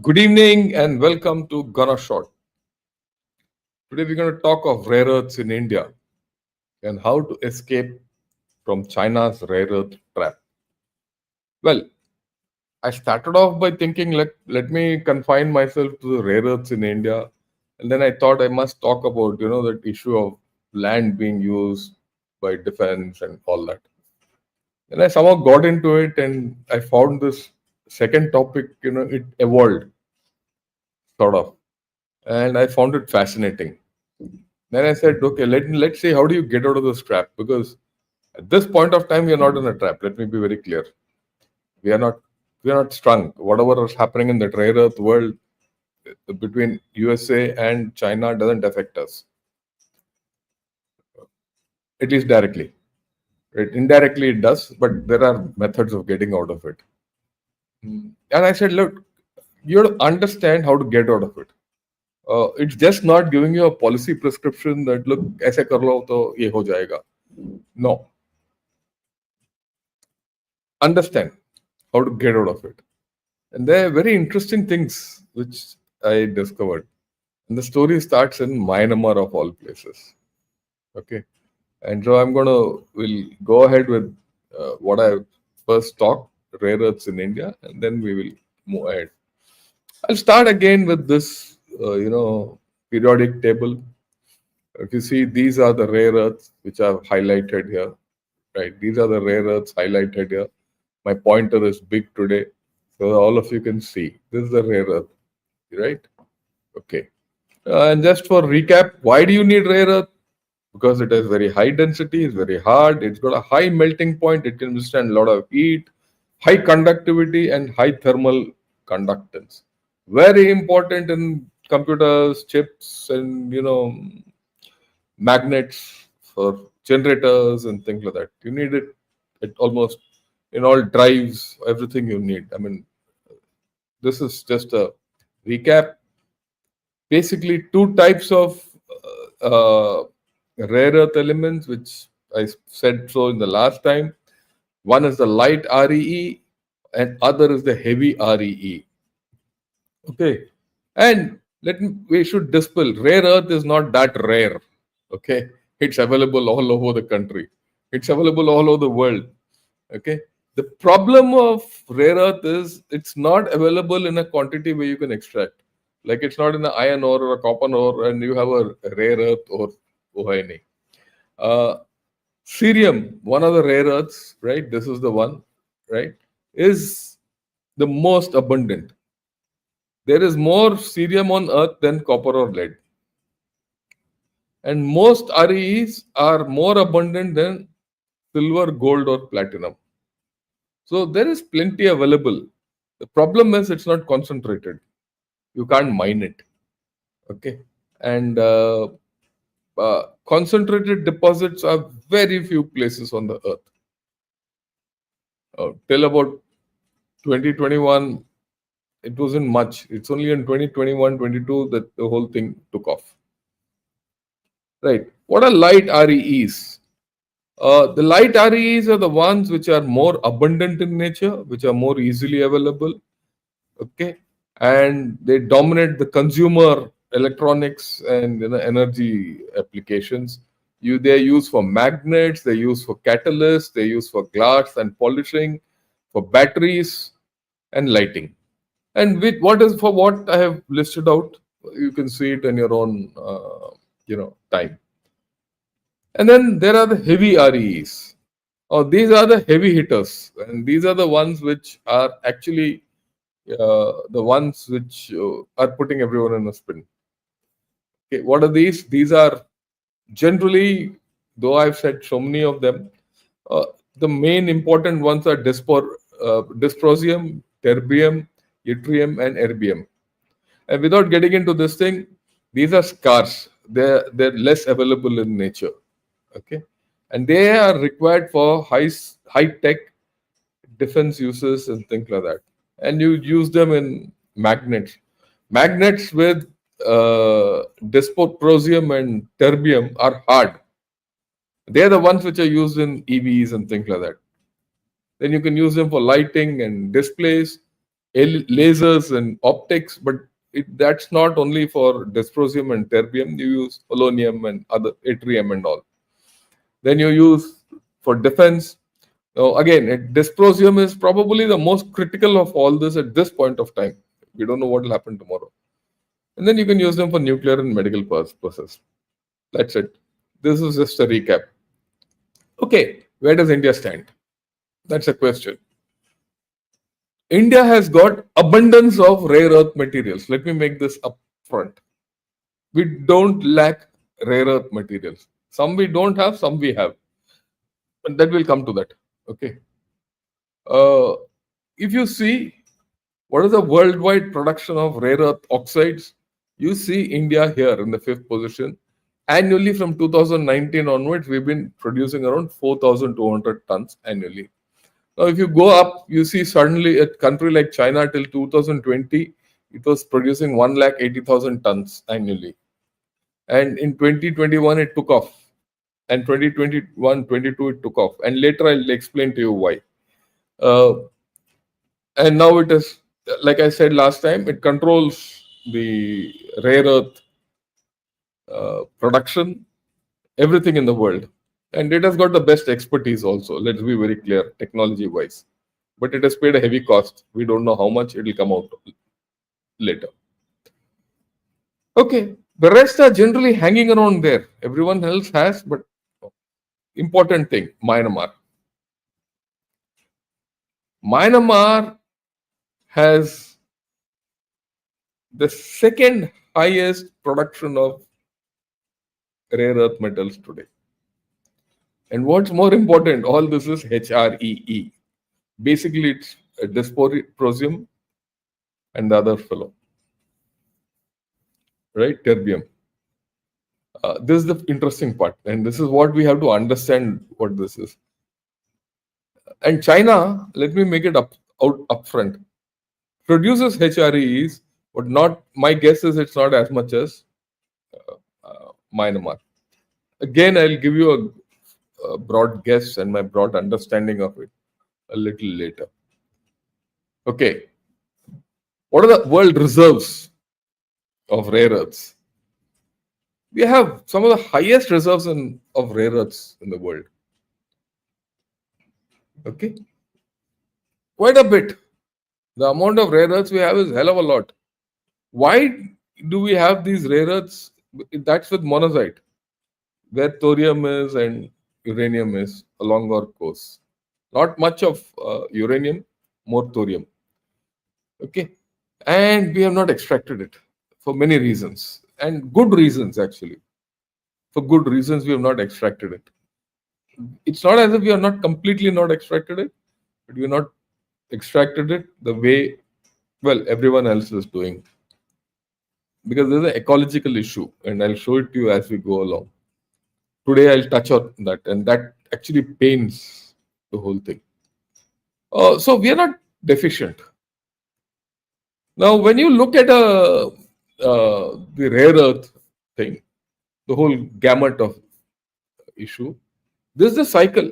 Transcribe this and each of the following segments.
Good evening and welcome to Gonna Short. Today we're going to talk of rare earths in India and how to escape from China's rare earth trap. Well, I started off by thinking let me confine myself to the rare earths in India, and then I thought I must talk about that issue of land being used by defense and all that. And I somehow got into it and I found this second topic, it evolved sort of, and I found it fascinating. Then I said, okay, let's see how do you get out of this trap? Because at this point of time, we are not in a trap. Let me be very clear. We are not strung. Whatever is happening in the rare earth world between USA and China doesn't affect us, at least directly. Right? Indirectly, it does, but there are methods of getting out of it. And I said, look, you have to understand how to get out of it. It's just not giving you a policy prescription that look, ऐसे कर लो तो ये हो जाएगा. No. Understand how to get out of it. And there are very interesting things which I discovered. And the story starts in Myanmar of all places. Okay. And so we'll go ahead with what I first talked, rare earths in India, and then we will move ahead. I'll start again with this, periodic table. If you see, these are the rare earths which I've highlighted here, right? These are the rare earths highlighted here. My pointer is big today, so all of you can see. This is the rare earth, right? Okay. And just for recap, why do you need rare earth? Because it has very high density, it's very hard, it's got a high melting point, it can withstand a lot of heat, high conductivity, and high thermal conductance. Very important in computers, chips, and magnets for generators and things like that. You need it at almost in all drives, everything you need. I mean, this is just a recap. Basically, two types of rare earth elements, which I said so in the last time. One is the light REE and other is the heavy REE. Okay. And we should dispel. Rare earth is not that rare. Okay. It's available all over the country. It's available all over the world. Okay. The problem of rare earth is it's not available in a quantity where you can extract. Like it's not in an iron ore or a copper ore and you have a rare earth or ONA. Cerium, one of the rare earths, right? This is the one, right? Is the most abundant. There is more cerium on earth than copper or lead. And most REEs are more abundant than silver, gold, or platinum. So there is plenty available. The problem is it's not concentrated. You can't mine it. Okay. And concentrated deposits are very few places on the earth. Till about 2021, it wasn't much. It's only in 2021, 22 that the whole thing took off. Right. What are light REEs? The light REEs are the ones which are more abundant in nature, which are more easily available. Okay. And they dominate the consumer electronics and energy applications. They're used for magnets, they're used for catalysts, they're used for glass and polishing, for batteries and lighting. And with what I have listed out, you can see it in your own time. And then there are the heavy REEs. These are the heavy hitters, and these are the ones which are actually the ones which are putting everyone in a spin. Okay, what are these? These are generally, though I've said so many of them, the main important ones are dysprosium, terbium, yttrium, and erbium. And without getting into this thing, these are scarce. They're less available in nature. Okay, and they are required for high tech defense uses and things like that. And you use them in magnets. Magnets with dysprosium and terbium are hard. They're the ones which are used in EVs and things like that. Then you can use them for lighting and displays. lasers and optics, but that's not only for dysprosium and terbium. You use polonium and other yttrium and all. Then you use for defense. Now, again, dysprosium is probably the most critical of all this at this point of time. We don't know what will happen tomorrow. And then you can use them for nuclear and medical purposes. That's it. This is just a recap. Okay, where does India stand? That's a question. India has got abundance of rare earth materials. Let me make this upfront. We don't lack rare earth materials. Some we don't have, some we have. But that will come to that. Okay. If you see what is the worldwide production of rare earth oxides, you see India here in the 5th position. Annually from 2019 onwards, we've been producing around 4,200 tons annually. Now, if you go up, you see suddenly a country like China till 2020, it was producing 180,000 tons annually. And in 2021, it took off. And 2021-22, it took off. And later I'll explain to you why. And now it is, like I said last time, it controls the rare earth production, everything in the world. And it has got the best expertise also, let's be very clear, technology-wise. But it has paid a heavy cost. We don't know how much. It will come out later. Okay, the rest are generally hanging around there. Everyone else has, but important thing, Myanmar. Myanmar has the second highest production of rare earth metals today. And what's more important, all this is HREE. Basically, it's dysprosium and the other fellow, right? Terbium. This is the interesting part, and this is what we have to understand what this is. And China, let me make it upfront, produces HREs, but not. My guess is it's not as much as Myanmar. Again, I'll give you a broad guess and my broad understanding of it a little later. Okay, what are the world reserves of rare earths? We have some of the highest reserves of rare earths in the world. Okay, quite a bit. The amount of rare earths we have is hell of a lot. Why do we have these rare earths? That's with monazite, where thorium is and uranium is along our course. Not much of uranium, more thorium. Okay, and we have not extracted it for many reasons, and good reasons actually. For good reasons, we have not extracted it. It's not as if we are not completely not extracted it, but we have not extracted it the way, well, everyone else is doing. Because there's an ecological issue, and I'll show it to you as we go along. Today, I'll touch on that, and that actually pains the whole thing. So we are not deficient. Now, when you look at the rare earth thing, the whole gamut of issue, this is the cycle.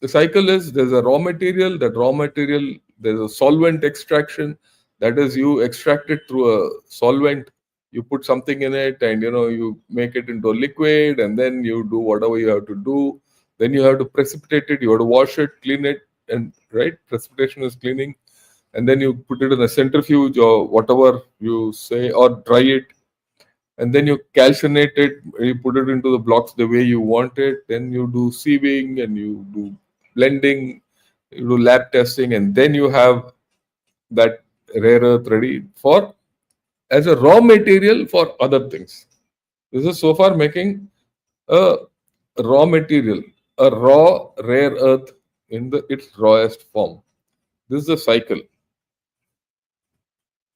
The cycle is there's a raw material, that raw material, there's a solvent extraction, that is you extract it through a solvent, you put something in it and you make it into a liquid and then you do whatever you have to do. Then you have to precipitate it, you have to wash it, clean it, and right, precipitation is cleaning. And then you put it in a centrifuge or whatever you say, or dry it. And then you calcinate it, you put it into the blocks the way you want it. Then you do sieving and you do blending, you do lab testing, and then you have that rare earth ready for as a raw material for other things. This is so far making a raw material, a raw rare earth in its rawest form. This is the cycle.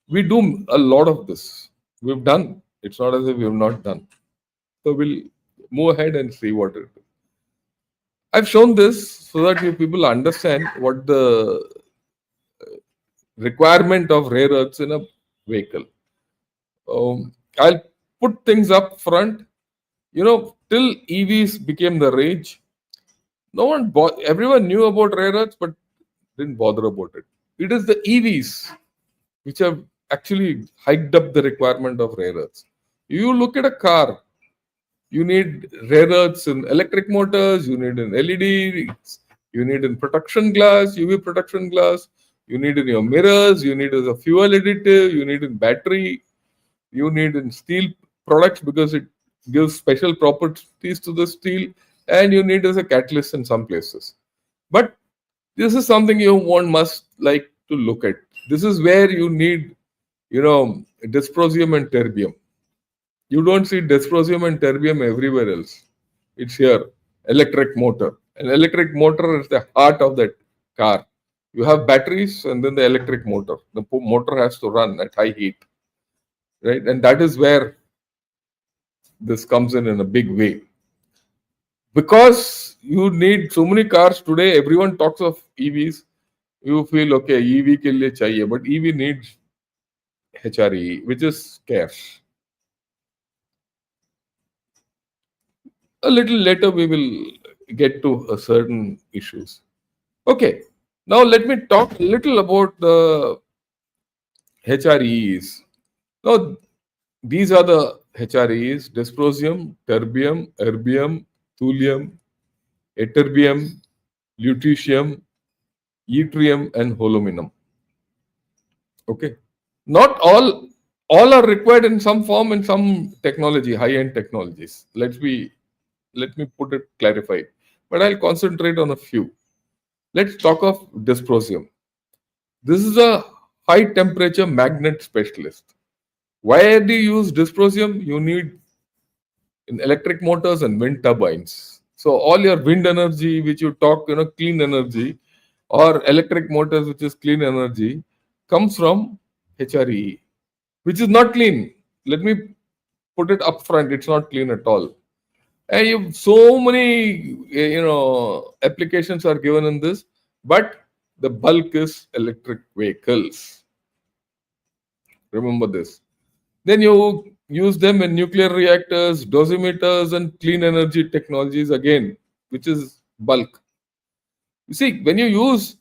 We do a lot of this. We've done. It's not as if we have not done. So we'll move ahead and see what it is. I've shown this so that you people understand what the requirement of rare earths in a vehicle. I'll put things up front. Till EVs became the rage, everyone knew about rare earths, but didn't bother about it. it is the EVs which have actually hiked up the requirement of rare earths. You look at a car, you need rare earths in electric motors, you need in LEDs, you need in protection glass, UV protection glass, you need in your mirrors, you need as a fuel additive, you need in battery, you need in steel products because it gives special properties to the steel, and you need as a catalyst in some places. But this is something one must like to look at. This is where you need, dysprosium and terbium. You don't see dysprosium and terbium everywhere else. It's here. Electric motor. An electric motor is the heart of that car. You have batteries and then the electric motor. The motor has to run at high heat, right? And that is where this comes in a big way. Because you need so many cars today, everyone talks of EVs. You feel, okay, EV ke liye chahiye, but EV needs HREE, which is scarce. A little later, we will get to certain issues. Okay, now let me talk a little about the HREs. Now, these are the HREs: dysprosium, terbium, erbium, thulium, ytterbium, lutetium, yttrium, and holominum. Okay, not all are required in some form in some technology, high-end technologies. Let me put it clarified, but I'll concentrate on a few. Let's talk of dysprosium. This is a high temperature magnet specialist. Why do you use dysprosium? You need in electric motors and wind turbines. So all your wind energy, which you talk, clean energy, or electric motors, which is clean energy, comes from HREE, which is not clean. Let me put it up front. It's not clean at all. And so many, applications are given in this, but the bulk is electric vehicles. Remember this. Then you use them in nuclear reactors, dosimeters, and clean energy technologies again, which is bulk. You see, when you use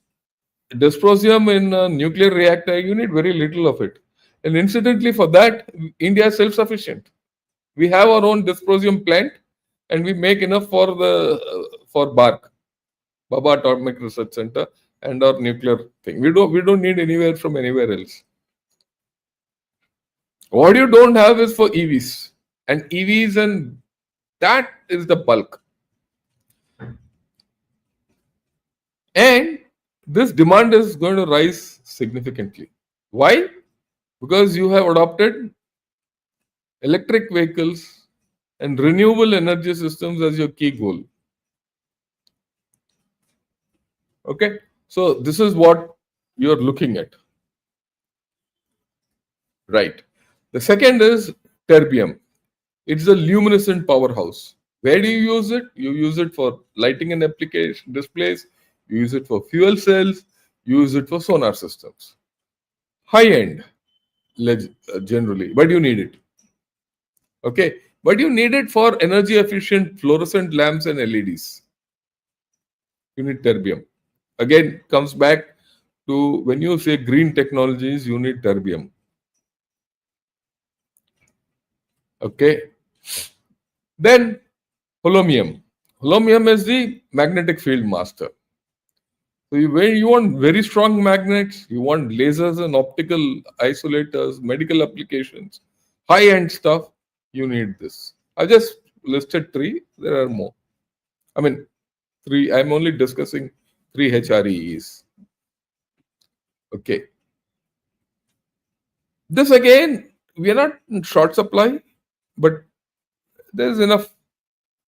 dysprosium in a nuclear reactor, you need very little of it. And incidentally, for that, India is self-sufficient. We have our own dysprosium plant, and we make enough for BARC, Baba Atomic Research Center, and our nuclear thing. We don't need anywhere from anywhere else. What you don't have is for EVs, and EVs, and that is the bulk. And this demand is going to rise significantly. Why? Because you have adopted electric vehicles and renewable energy systems as your key goal. Okay, so this is what you're looking at. Right. The second is terbium. It's a luminescent powerhouse. Where do you use it? You use it for lighting and application displays. You use it for fuel cells. You use it for sonar systems. High end, generally, but you need it. Okay, but you need it for energy efficient fluorescent lamps and LEDs. You need terbium. Again, comes back to when you say green technologies, you need terbium. Okay. Then holomium. Holomium is the magnetic field master. So when you want very strong magnets, you want lasers and optical isolators, medical applications, high-end stuff, you need this. I just listed 3. There are more. I mean, 3. I'm only discussing 3 HREs. Okay. This again, we are not in short supply, but there's enough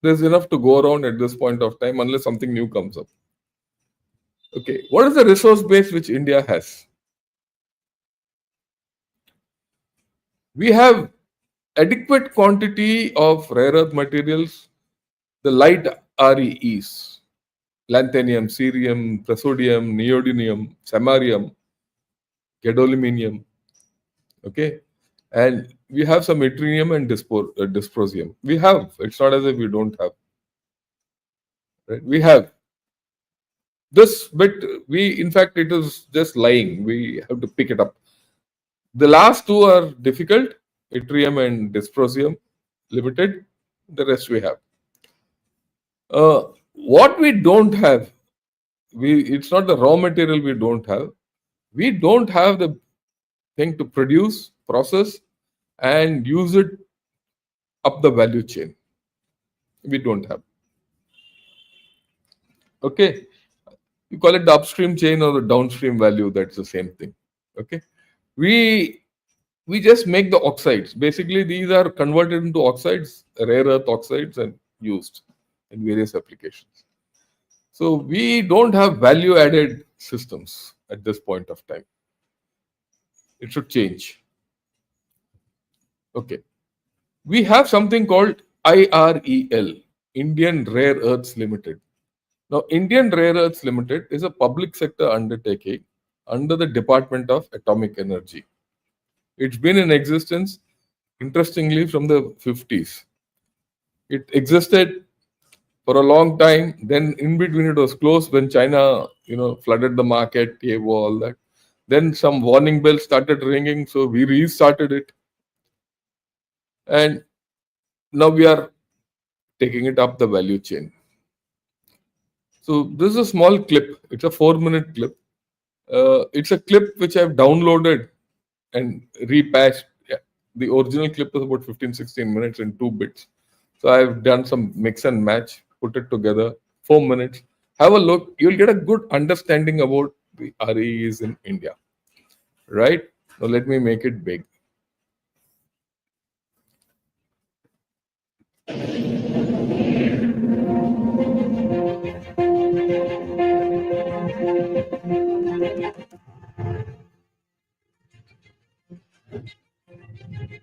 to go around at this point of time unless something new comes up. Okay, what is the resource base which India has? We have adequate quantity of rare earth materials, the light REEs, lanthanum, cerium, praseodymium, neodymium, samarium, gadolinium. Okay, and we have some yttrium and dysprosium. We have. It's not as if we don't have. Right? We have. This bit, in fact, it is just lying. We have to pick it up. The last two are difficult, yttrium and dysprosium limited. The rest we have. What we don't have, it's not the raw material we don't have. We don't have the thing to produce, process, and use it up the value chain. We don't have. Okay. You call it the upstream chain or the downstream value, that's the same thing. Okay. We just make the oxides. Basically, these are converted into oxides, rare earth oxides, and used in various applications. So we don't have value added systems at this point of time. It should change. Okay. We have something called IREL, Indian Rare Earths Limited. Now, Indian Rare Earths Limited is a public sector undertaking under the Department of Atomic Energy. It's been in existence, interestingly, from the 50s. It existed for a long time. Then, in between, it was closed when China, flooded the market, all that. Then some warning bells started ringing, so we restarted it. And now we are taking it up the value chain. So this is a small clip. It's a 4-minute clip. It's a clip which I've downloaded and repatched. Yeah. The original clip is about 15-16 minutes in 2 bits. So I've done some mix and match, put it together, 4 minutes. Have a look. You'll get a good understanding about the REEs in India. Right? Now let me make it big.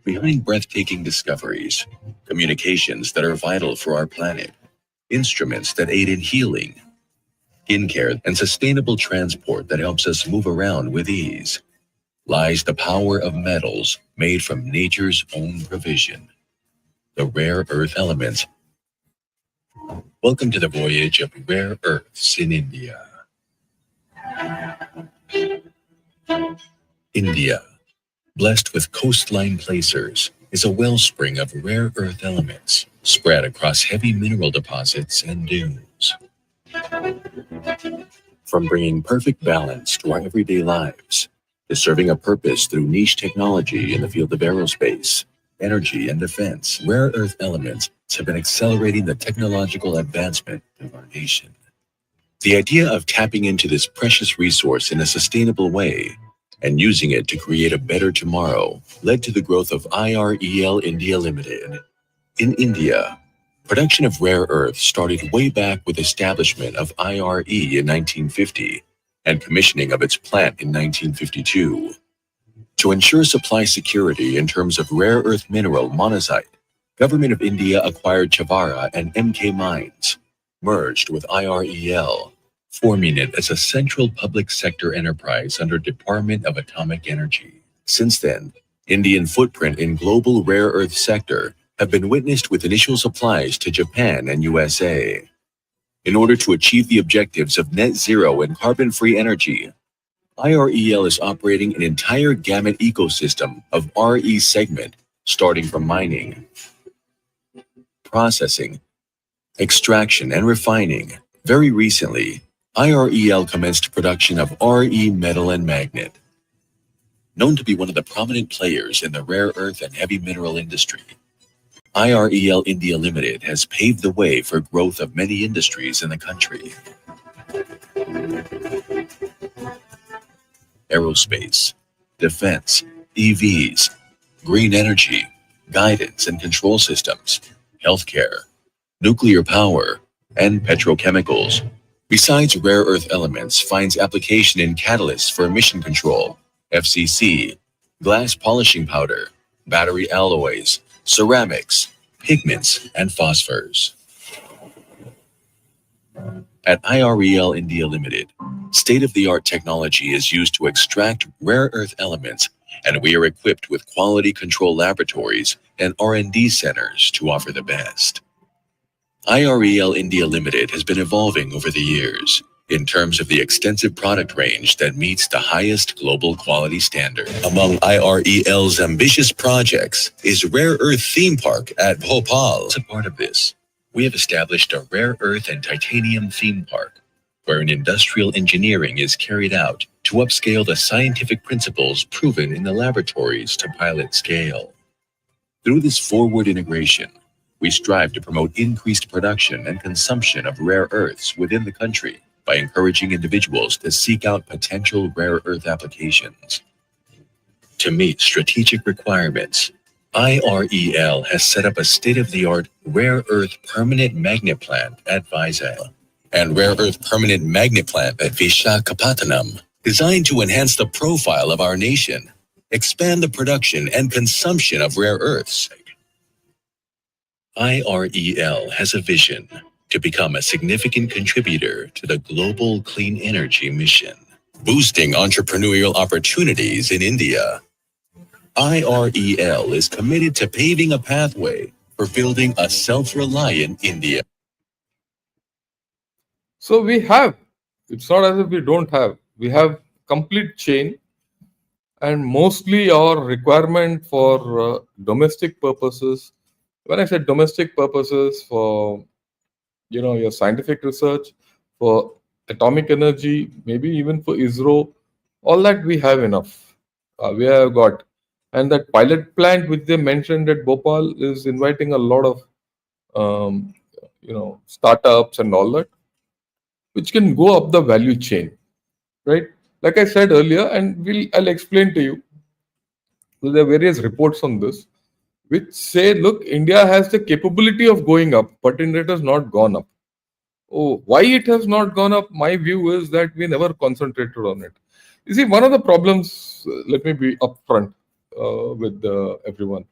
Behind breathtaking discoveries, communications that are vital for our planet, instruments that aid in healing, skincare, and sustainable transport that helps us move around with ease, lies the power of metals made from nature's own provision, the rare earth elements. Welcome to the voyage of rare earths in India. India, blessed with coastline placers, is a wellspring of rare earth elements spread across heavy mineral deposits and dunes. From bringing perfect balance to our everyday lives, to serving a purpose through niche technology in the field of aerospace, energy, and defense, rare earth elements have been accelerating the technological advancement of our nation. The idea of tapping into this precious resource in a sustainable way and using it to create a better tomorrow led to the growth of IREL India Limited. In India, production of rare earths started way back with establishment of IRE in 1950 and commissioning of its plant in 1952. To ensure supply security in terms of rare earth mineral monazite, Government of India acquired Chavara and MK Mines, merged with IREL, forming it as a central public sector enterprise under Department of Atomic Energy. Since then, Indian footprint in global rare earth sector have been witnessed with initial supplies to Japan and USA. In order to achieve the objectives of net zero and carbon-free energy, IREL is operating an entire gamut ecosystem of RE segment, starting from mining, processing, extraction, and refining. Very recently, IREL commenced production of RE metal and magnet. Known to be one of the prominent players in the rare earth and heavy mineral industry, IREL India Limited has paved the way for growth of many industries in the country. Aerospace, defense, EVs, green energy, guidance and control systems, healthcare, nuclear power, and petrochemicals. Besides rare earth elements, finds application in catalysts for emission control, FCC, glass polishing powder, battery alloys, ceramics, pigments, and phosphors. At IREL India Limited, state-of-the-art technology is used to extract rare earth elements, and we are equipped with quality control laboratories and R&D centers to offer the best. IREL India Limited has been evolving over the years, in terms of the extensive product range that meets the highest global quality standard. Among IREL's ambitious projects is Rare Earth Theme Park at Bhopal. As a part of this, we have established a rare earth and titanium theme park, where an industrial engineering is carried out to upscale the scientific principles proven in the laboratories to pilot scale. Through this forward integration, we strive to promote increased production and consumption of rare earths within the country by encouraging individuals to seek out potential rare earth applications. To meet strategic requirements, IREL has set up a state-of-the-art rare earth permanent magnet plant at Vizag and rare earth permanent magnet plant at Visakhapatnam, designed to enhance the profile of our nation, expand the production and consumption of rare earths. IREL has a vision to become a significant contributor to the global clean energy mission, boosting entrepreneurial opportunities in India. IREL is committed to paving a pathway for building a self-reliant India. So we have, it's not as if we don't have, we have complete chain, and mostly our requirement for domestic purposes. When I said domestic purposes, for your scientific research, for atomic energy, maybe even for ISRO, all that we have enough. We have got, and that pilot plant which they mentioned at Bhopal is inviting a lot of startups and all that, which can go up the value chain, right? Like I said earlier, and I'll explain to you. There are various reports on this which say, look, India has the capability of going up, but it has not gone up. Oh, why it has not gone up? My view is that we never concentrated on it. You see, one of the problems, let me be upfront with everyone,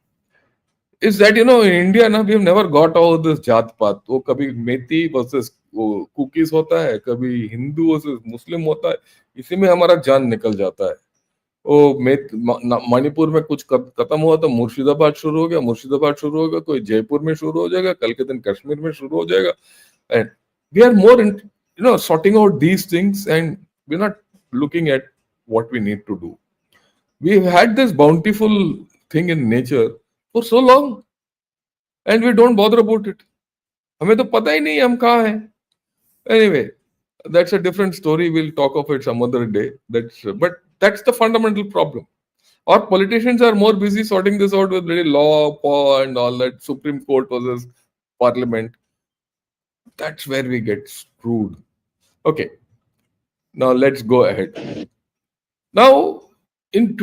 is that in India now we have never got all this जात पात. वो कभी मेथी versus cookies होता है, कभी Hindu versus मुस्लिम होता है, इसी में हमारा जान निकल जाता है. मणिपुर में कुछ खत्म हुआ तो मुर्शिदाबाद शुरू हो गया, मुर्शिदाबाद शुरू होगा कोई जयपुर में शुरू हो जाएगा, कल के दिन कश्मीर में शुरू हो जाएगा. And we are more in sorting out these things, and we're not looking at what we need to do. We've had this bountiful thing in nature for so long, and we don't bother about it. हमें तो पता ही नहीं हम कहाँ हैं. Anyway, that's a different story. We'll talk of it some other day. But that's the fundamental problem. Our politicians are more busy sorting this out with really law, and all that, Supreme Court versus Parliament. That's where we get screwed. Okay, now let's go ahead. Now, in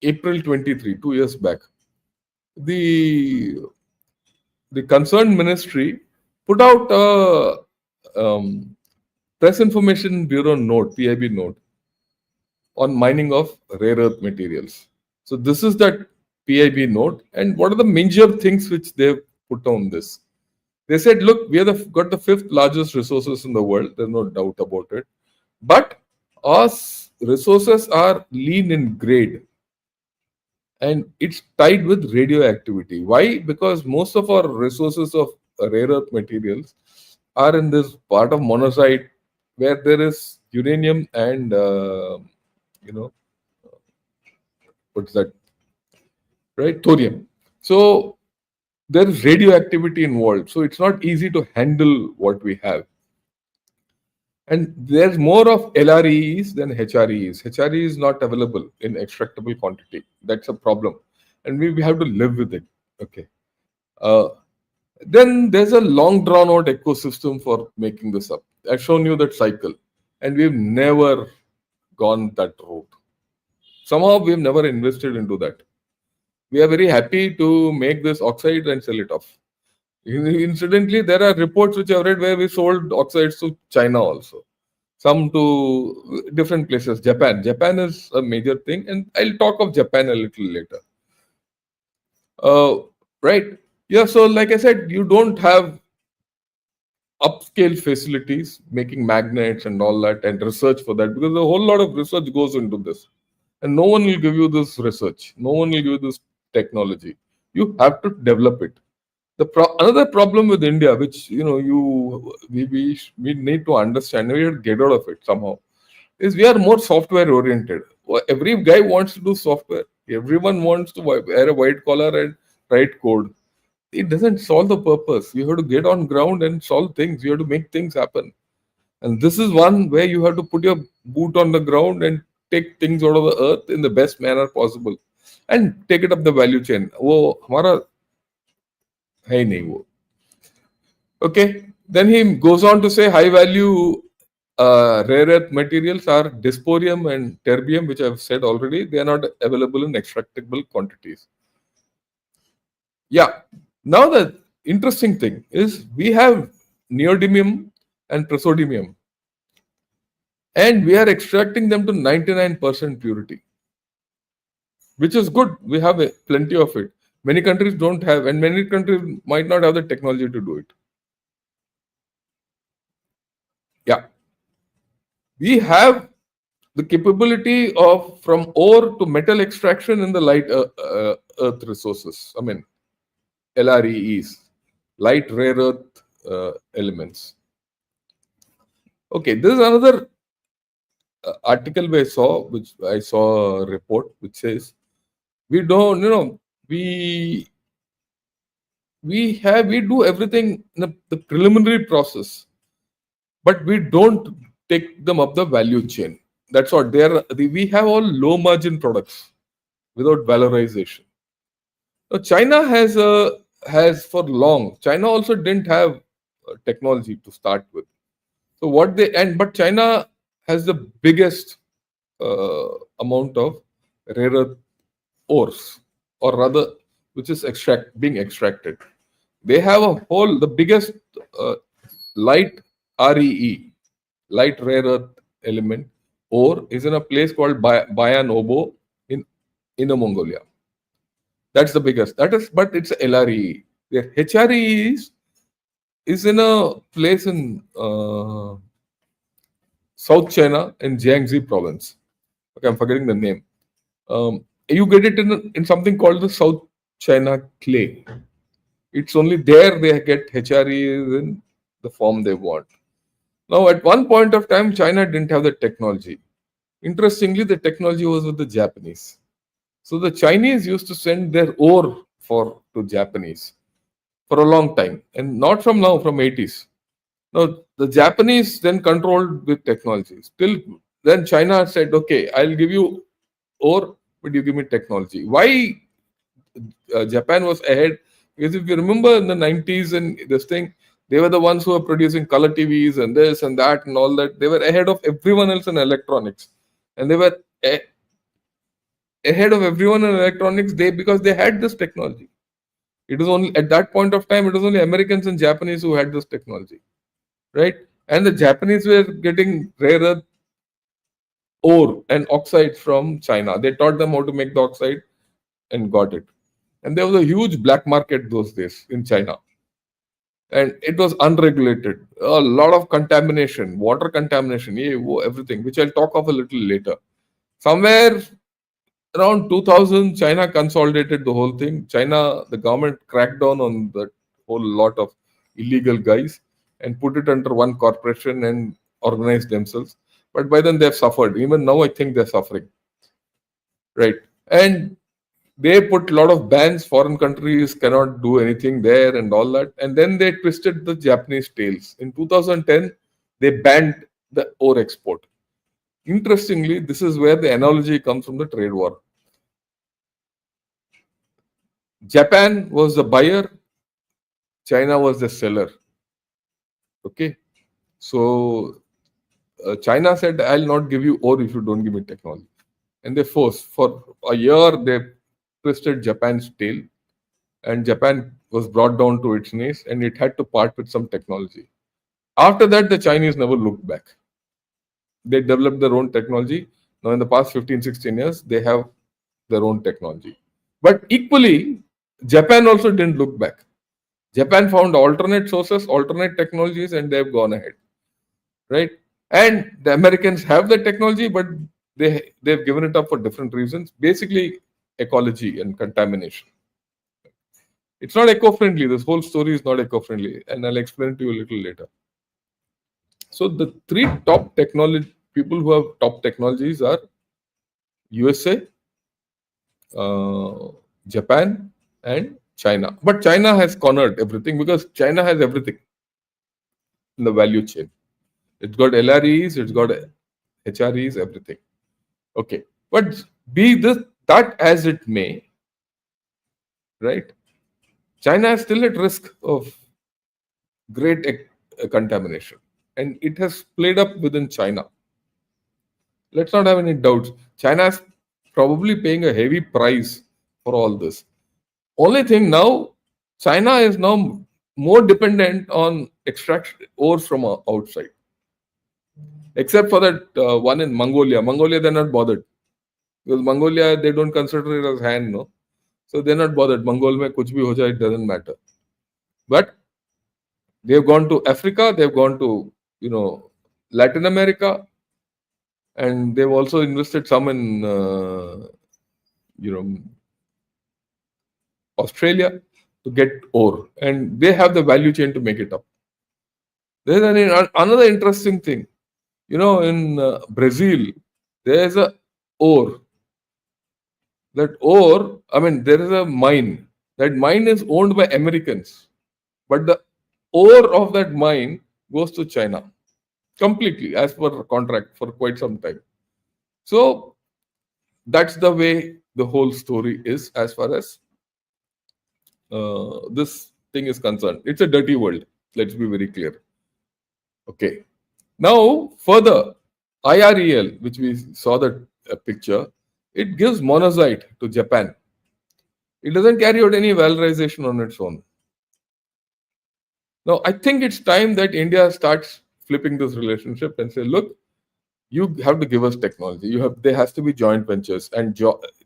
April 23, 2 years back, the concerned ministry put out a Press Information Bureau note, PIB note, on mining of rare earth materials. So this is that PIB note, and what are the major things which they've put on this? They said, look, we have got the 5th largest resources in the world. There's no doubt about it. But our resources are lean in grade, and it's tied with radioactivity. Why? Because most of our resources of rare earth materials are in this part of monazite where there is uranium and what's that? Right? Thorium. So there is radioactivity involved. So it's not easy to handle what we have. And there's more of LREs than HREs. HRE is not available in extractable quantity. That's a problem. And we have to live with it. Okay. Then there's a long drawn out ecosystem for making this up. I've shown you that cycle. And we've never gone that route. Somehow we've never invested into that. We are very happy to make this oxide and sell it off. Incidentally, there are reports which I've read where we sold oxides to China also. Some to different places. Japan. Japan is a major thing, and I'll talk of Japan a little later. Right. Yeah, so like I said, you don't have upscale facilities making magnets and all that and research for that, because a whole lot of research goes into this. And no one will give you this research. No one will give you this technology. You have to develop it. Another problem with India, which we need to understand, we have to get out of it somehow, is we are more software oriented. Every guy wants to do software. Everyone wants to wear a white collar and write code. It doesn't solve the purpose. You have to get on ground and solve things. You have to make things happen. And this is one where you have to put your boot on the ground and take things out of the earth in the best manner possible and take it up the value chain. वो हमारा है ही नहीं वो. Okay. Then he goes on to say high value rare earth materials are dysprosium and terbium, which I've said already. They are not available in extractable quantities. Yeah. Now the interesting thing is we have neodymium and praseodymium, and we are extracting them to 99% purity, which is good. We have plenty of it. Many countries don't have, and many countries might not have the technology to do it. Yeah. We have the capability of from ore to metal extraction in the light earth resources. I mean, LREEs, light rare earth elements. Okay, this is another article which I saw a report which says we don't, we do everything in the preliminary process, but we don't take them up the value chain. That's what we have all low margin products without valorization. Now, China has for long. China also didn't have technology to start with. So but China has the biggest amount of rare earth ores, or rather, which is being extracted. They have the biggest light REE, light rare earth element ore, is in a place called Bayan Obo in Inner Mongolia. That's the biggest. But it's LREE. The HREEs is in a place in South China in Jiangxi province. Okay, I'm forgetting the name. You get it in something called the South China clay. It's only there they get HREs in the form they want. Now, at one point of time, China didn't have the technology. Interestingly, the technology was with the Japanese. So the Chinese used to send their ore to Japanese for a long time, and not from now, from 80s. Now, the Japanese then controlled with technology. Still, then China said, okay, I'll give you ore, but you give me technology. Why Japan was ahead? Because if you remember in the 90s and this thing, they were the ones who were producing color TVs and this and that and all that. They were ahead of everyone else in electronics. And they were ahead of everyone in electronics because they had this technology. It was only at that point of time, it was only Americans and Japanese who had this technology. Right? And the Japanese were getting rare earth ore and oxides from China. They taught them how to make the oxide and got it. And there was a huge black market those days in China. And it was unregulated. A lot of contamination, water contamination, everything, which I'll talk of a little later. Somewhere around 2000, China consolidated the whole thing. China, the government cracked down on that whole lot of illegal guys and put it under one corporation and organized themselves. But by then they've suffered. Even now, I think they're suffering. Right. And they put a lot of bans. Foreign countries cannot do anything there and all that. And then they twisted the Japanese tails. In 2010, they banned the ore export. Interestingly, this is where the analogy comes from the trade war. Japan was the buyer, China was the seller. Okay. So China said, I'll not give you ore if you don't give me technology. And they forced. For a year, they twisted Japan's tail, and Japan was brought down to its knees, and it had to part with some technology. After that, the Chinese never looked back. They developed their own technology. Now, in the past 15, 16 years, they have their own technology. But equally, Japan also didn't look back. Japan found alternate sources, alternate technologies, and they've gone ahead. Right? And the Americans have the technology, but they've given it up for different reasons. Basically, ecology and contamination. It's not eco-friendly. This whole story is not eco-friendly, and I'll explain to you a little later. So the three top technology people who have top technologies are USA, Japan, and China. But China has cornered everything because China has everything in the value chain. It's got LREs, it's got HREs, everything. Okay, but be this that as it may, right? China is still at risk of great contamination, and it has played up within China. Let's not have any doubts. China is probably paying a heavy price for all this. Only thing now, China is now more dependent on extraction ores from outside. Except for that one in Mongolia. Mongolia, they're not bothered. Because Mongolia, they don't consider it as hand, no? So they're not bothered. Mongol mein kuch bhi ho jaye, it doesn't matter. But they've gone to Africa, they've gone to, Latin America, and they've also invested some in, Australia to get ore. And they have the value chain to make it up. There's another interesting thing. In Brazil, there's a ore. That ore, there is a mine. That mine is owned by Americans. But the ore of that mine goes to China completely as per contract for quite some time. So that's the way the whole story is as far as this thing is concerned. It's a dirty world. Let's be very clear. Okay. Now, further, IREL, which we saw the picture, it gives monazite to Japan. It doesn't carry out any valorization on its own. Now, I think it's time that India starts flipping this relationship and say, look, you have to give us technology. There has to be joint ventures, and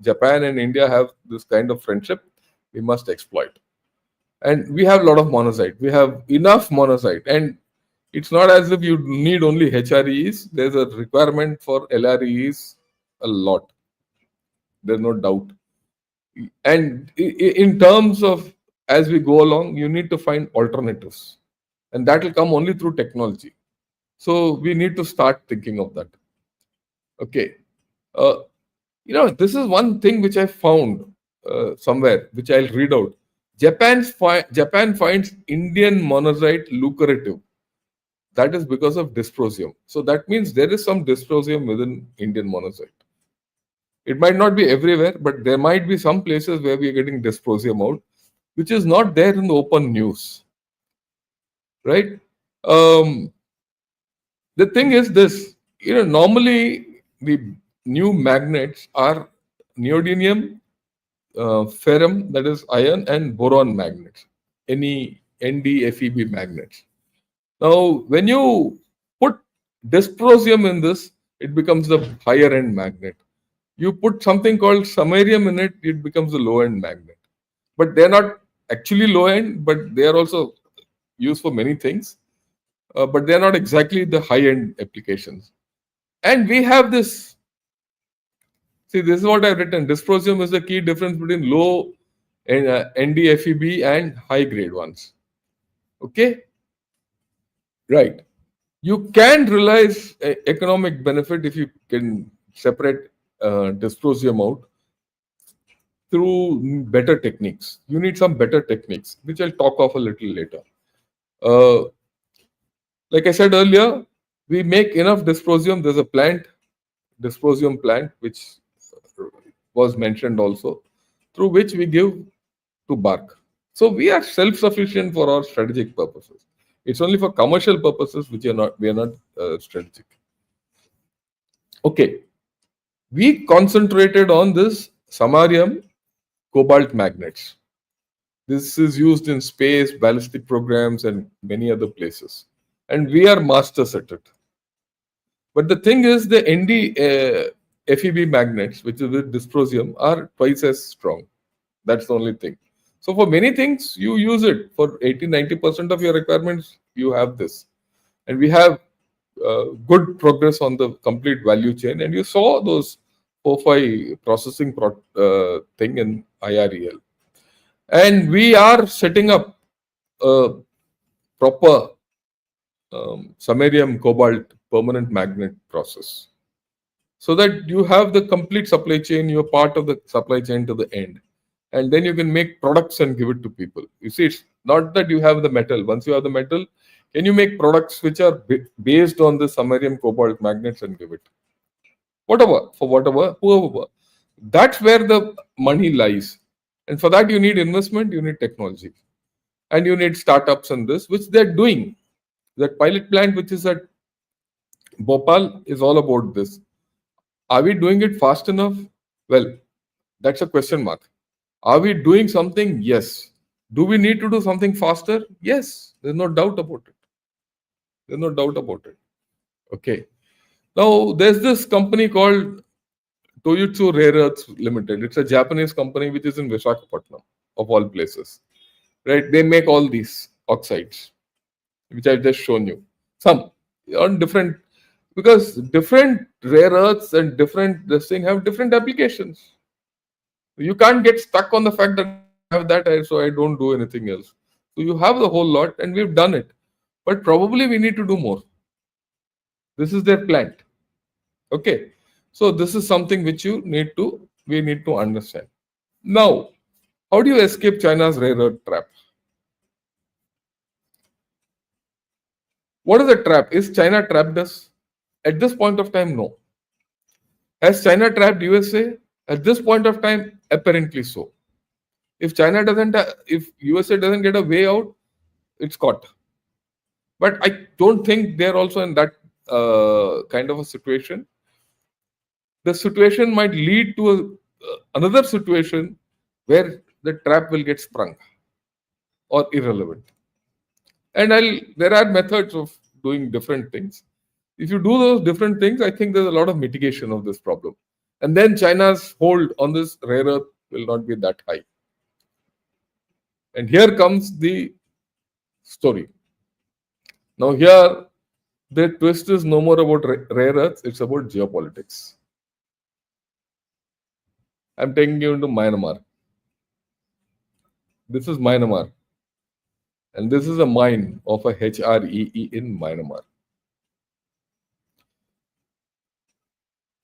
Japan and India have this kind of friendship. We must exploit. And we have a lot of monazite. We have enough monazite, and it's not as if you need only HREs. There's a requirement for LREs a lot. There's no doubt. And in terms of as we go along, you need to find alternatives. And that will come only through technology. So we need to start thinking of that. Okay. This is one thing which I found somewhere, which I'll read out. Japan finds Indian monazite lucrative. That is because of dysprosium. So that means there is some dysprosium within Indian monazite. It might not be everywhere, but there might be some places where we are getting dysprosium out, which is not there in the open news. Right? The thing is this, normally the new magnets are neodymium, ferrum, that is iron, and boron magnets, any NdFeB magnets. Now, when you put dysprosium in this, it becomes the higher end magnet. You put something called samarium in it, it becomes a low end magnet. But they're not actually low end, but they are also used for many things. But they're not exactly the high end applications. And we have this. See, this is what I've written. Dysprosium is the key difference between low NdFeB and high grade ones. Okay? Right. You can realize economic benefit if you can separate dysprosium out through better techniques. You need some better techniques, which I'll talk of a little later. Like I said earlier, we make enough dysprosium. There's a dysprosium plant, which was mentioned also, through which we give to bark. So we are self-sufficient for our strategic purposes. It's only for commercial purposes which we are not strategic. Okay. We concentrated on this samarium cobalt magnets. This is used in space, ballistic programs, and many other places. And we are masters at it. But the thing is, the NdFeB magnets, which is with dysprosium, are twice as strong. That's the only thing. So for many things, you use it. For 80-90% of your requirements, you have this. And we have good progress on the complete value chain. And you saw those 4-5 processing thing in IREL. And we are setting up a proper samarium cobalt permanent magnet process, so that you have the complete supply chain, you're part of the supply chain to the end. And then you can make products and give it to people. You see, it's not that you have the metal. Once you have the metal, can you make products which are based on the samarium cobalt magnets and give it? Whatever, for whatever, whoever. That's where the money lies. And for that, you need investment, you need technology, and you need startups and this, which they're doing. That pilot plant, which is at Bhopal, is all about this. Are we doing it fast enough? Well, that's a question mark. Are we doing something? Yes. Do we need to do something faster? Yes. There's no doubt about it. There's no doubt about it. Okay. Now, there's this company called Toyotsu Rare Earths Limited. It's a Japanese company which is in Visakhapatnam, of all places. Right? They make all these oxides, which I've just shown you. Some on different, because different rare earths and different this thing have different applications. You can't get stuck on the fact that I have that, so I don't do anything else. So you have the whole lot, and we've done it. But probably we need to do more. This is their plant. Okay. So this is something which we need to understand. Now, how do you escape China's rare earth trap? What is a trap? Is China trapped us? At this point of time, no. Has China trapped USA? At this point of time, apparently so. If if USA doesn't get a way out, it's caught. But I don't think they're also in that kind of a situation. The situation might lead to another situation where the trap will get sprung or irrelevant. And there are methods of doing different things. If you do those different things, I think there's a lot of mitigation of this problem. And then China's hold on this rare earth will not be that high. And here comes the story. Now here, the twist is no more about rare earths, it's about geopolitics. I'm taking you into Myanmar. This is Myanmar. And this is a mine of a HREE in Myanmar.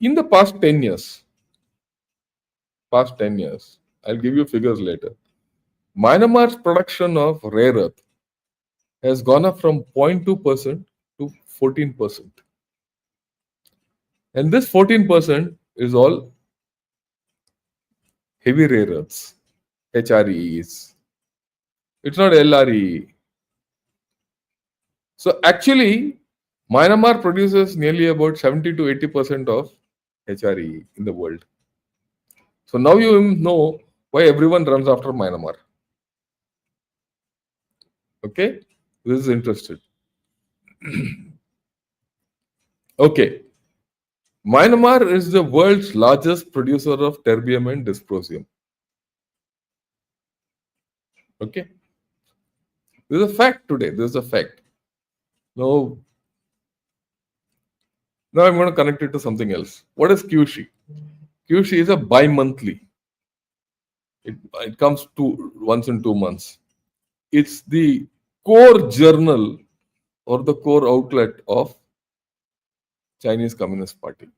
In the past 10 years, I'll give you figures later. Myanmar's production of rare earth has gone up from 0.2% to 14%. And this 14% is all heavy rare earths, HREEs. It's not LRE. So actually, Myanmar produces nearly about 70 to 80% of HRE in the world. So now you know why everyone runs after Myanmar. Okay, this is interesting. Okay, Myanmar is the world's largest producer of terbium and dysprosium. Okay, this is a fact today. This is a fact. Now I'm going to connect it to something else. What is QSHE? QSHE is a bi-monthly. It comes once in 2 months. It's the core journal or the core outlet of Chinese Communist Party.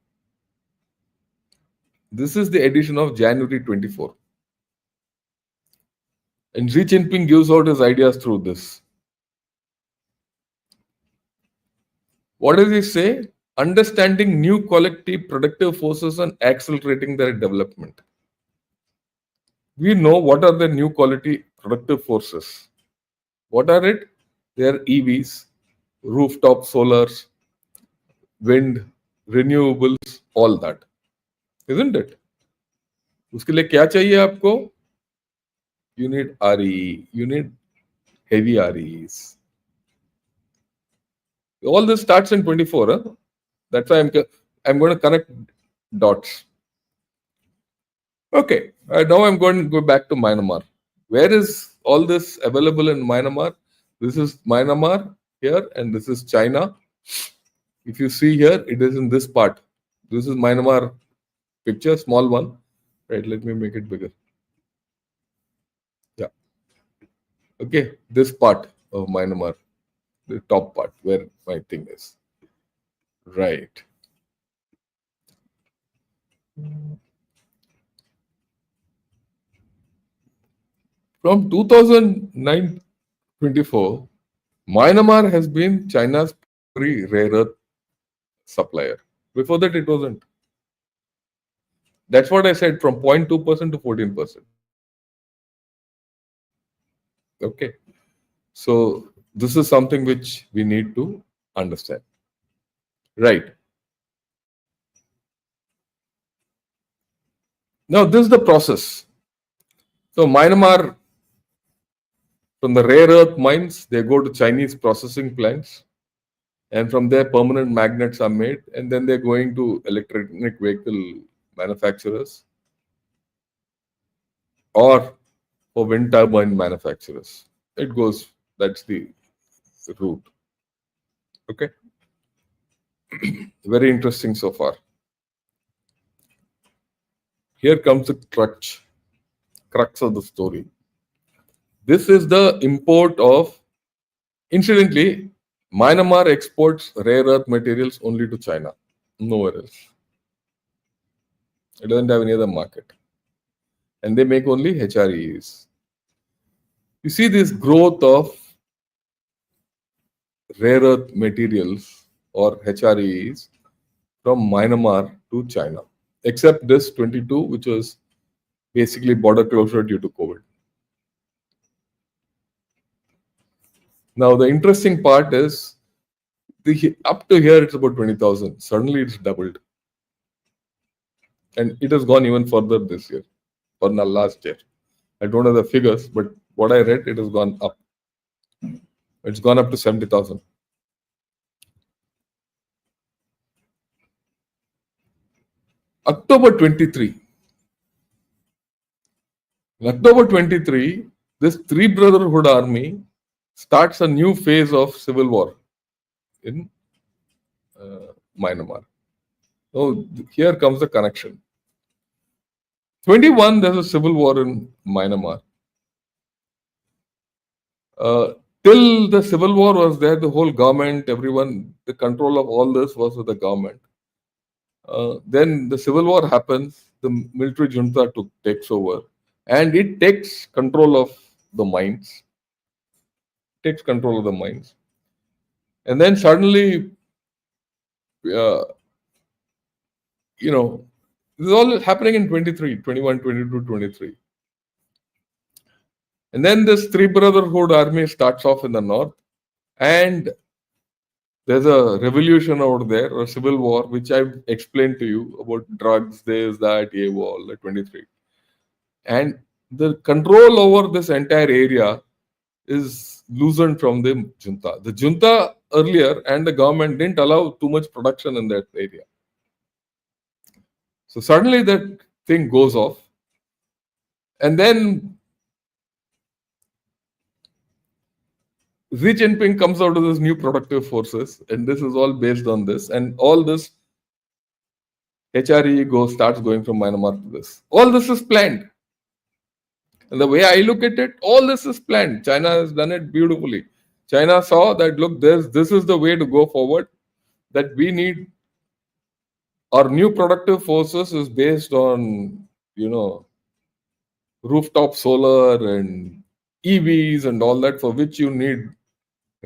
This is the edition of January 24. And Xi Jinping gives out his ideas through this. What does he say? Understanding new collective productive forces and accelerating their development. We know what are the new quality productive forces. What are it? They are EVs, rooftop solars, wind, renewables, all that. Isn't it? उसके लिए क्या चाहिए आपको? You need RE, you need heavy REs. All this starts in 24. Huh? That's why I'm going to connect dots. Okay, now I'm going to go back to Myanmar. Where is all this available in Myanmar? This is Myanmar here, and this is China. If you see here, it is in this part. This is Myanmar picture, small one. Right, let me make it bigger. Yeah. Okay, this part of Myanmar, the top part where my thing is. Right. From 2009-24, Myanmar has been China's primary rare earth supplier. Before that, it wasn't. That's what I said, from 0.2% to 14%. Okay. So this is something which we need to understand. Right. Now, this is the process. So Myanmar, from the rare earth mines, they go to Chinese processing plants, and from there permanent magnets are made, and then they're going to electronic vehicle manufacturers or for wind turbine manufacturers. It goes, that's the route. Okay. Very interesting so far. Here comes the crux of the story. This is the import of, incidentally, Myanmar exports rare earth materials only to China, nowhere else. It doesn't have any other market. And they make only HREs. You see this growth of rare earth materials or HREs from Myanmar to China, except this 22, which was basically border closure due to COVID. Now, the interesting part is up to here, it's about 20,000. Suddenly, it's doubled. And it has gone even further this year, or last year. I don't have the figures, but what I read, it has gone up. It's gone up to 70,000. October 23. In October 23, this Three Brotherhood Army starts a new phase of civil war in Myanmar. So here comes the connection. 21, there's a civil war in Myanmar. Till the civil war was there, the whole government, everyone, the control of all this was with the government. Then the civil war happens, the military junta takes over, and it takes control of the mines. Takes control of the mines. And then suddenly, this is all happening in 23, 21, 22, 23. And then this Three Brotherhood Army starts off in the north, and there's a revolution over there, a civil war, which I've explained to you about drugs, this, that, all the 23. And the control over this entire area is loosened from the junta. The junta earlier and the government didn't allow too much production in that area. So suddenly that thing goes off. And then Xi Jinping comes out of this new productive forces, and this is all based on this. And all this HRE starts going from Myanmar to this. All this is planned. And the way I look at it, all this is planned. China has done it beautifully. China saw that, look, this is the way to go forward, that we need our new productive forces is based on, rooftop solar and EVs and all that, for which you need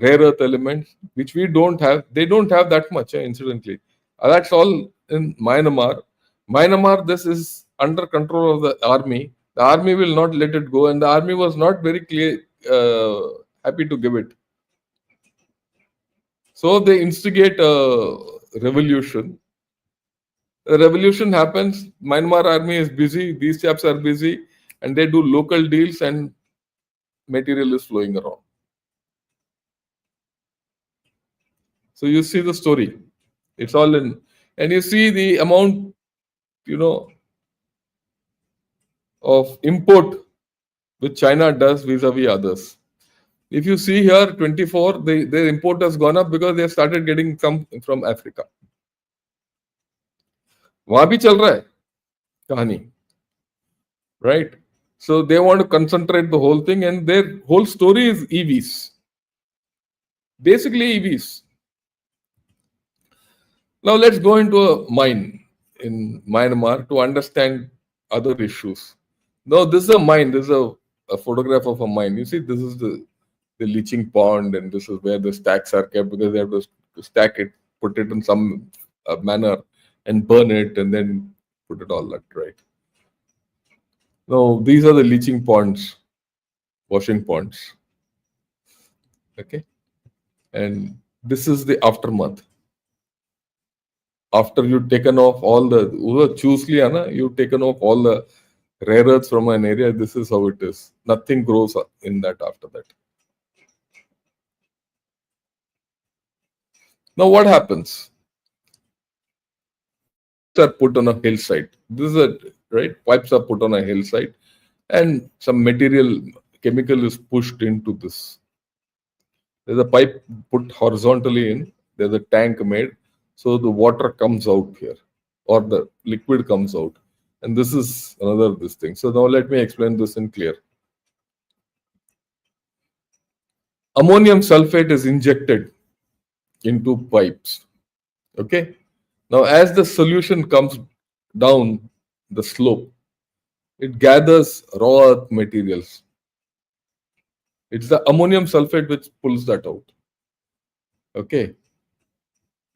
rare earth elements, which we don't have. They don't have that much, incidentally. That's all in Myanmar. Myanmar, this is under control of the army. The army will not let it go, and the army was not very clear, happy to give it. So they instigate a revolution. The revolution happens. Myanmar army is busy. These chaps are busy, and they do local deals, and material is flowing around. So you see the story. It's all in, and you see the amount, of import which China does vis-a-vis others. If you see here, 24, their import has gone up because they have started getting some from Africa. वहां भी चल रहा है कहानी, right? So they want to concentrate the whole thing, and their whole story is EVs. Basically EVs. Now let's go into a mine in Myanmar to understand other issues. Now this is a mine. This is a photograph of a mine. You see, this is the leaching pond, and this is where the stacks are kept, because they have to stack it, put it in some manner, and burn it, and then put it all that right. Now these are the leaching ponds, washing ponds. Okay, and this is the aftermath. After you've taken off all the you've taken off all the rare earths from an area, this is how it is. Nothing grows in that after that. Now what happens? Are put on a hillside. This is a right. Pipes are put on a hillside, and some material, chemical is pushed into this. There's a pipe put horizontally in. There's a tank made, so the water comes out here, or the liquid comes out, and this is another this thing. So now let me explain this in clear. Ammonium sulfate is injected into pipes. Okay. Now, as the solution comes down the slope, it gathers raw earth materials. It's the ammonium sulfate which pulls that out. Okay.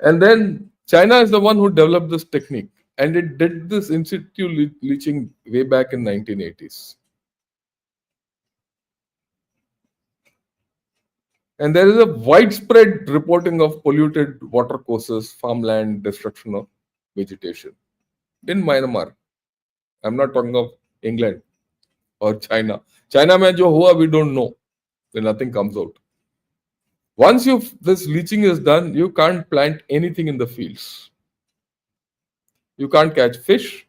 And then China is the one who developed this technique, and it did this in situ leaching way back in 1980s. And there is a widespread reporting of polluted watercourses, farmland, destruction of vegetation in Myanmar. I'm not talking of England or China. China mein jo hua, we don't know. Then nothing comes out. Once this leaching is done, you can't plant anything in the fields. You can't catch fish.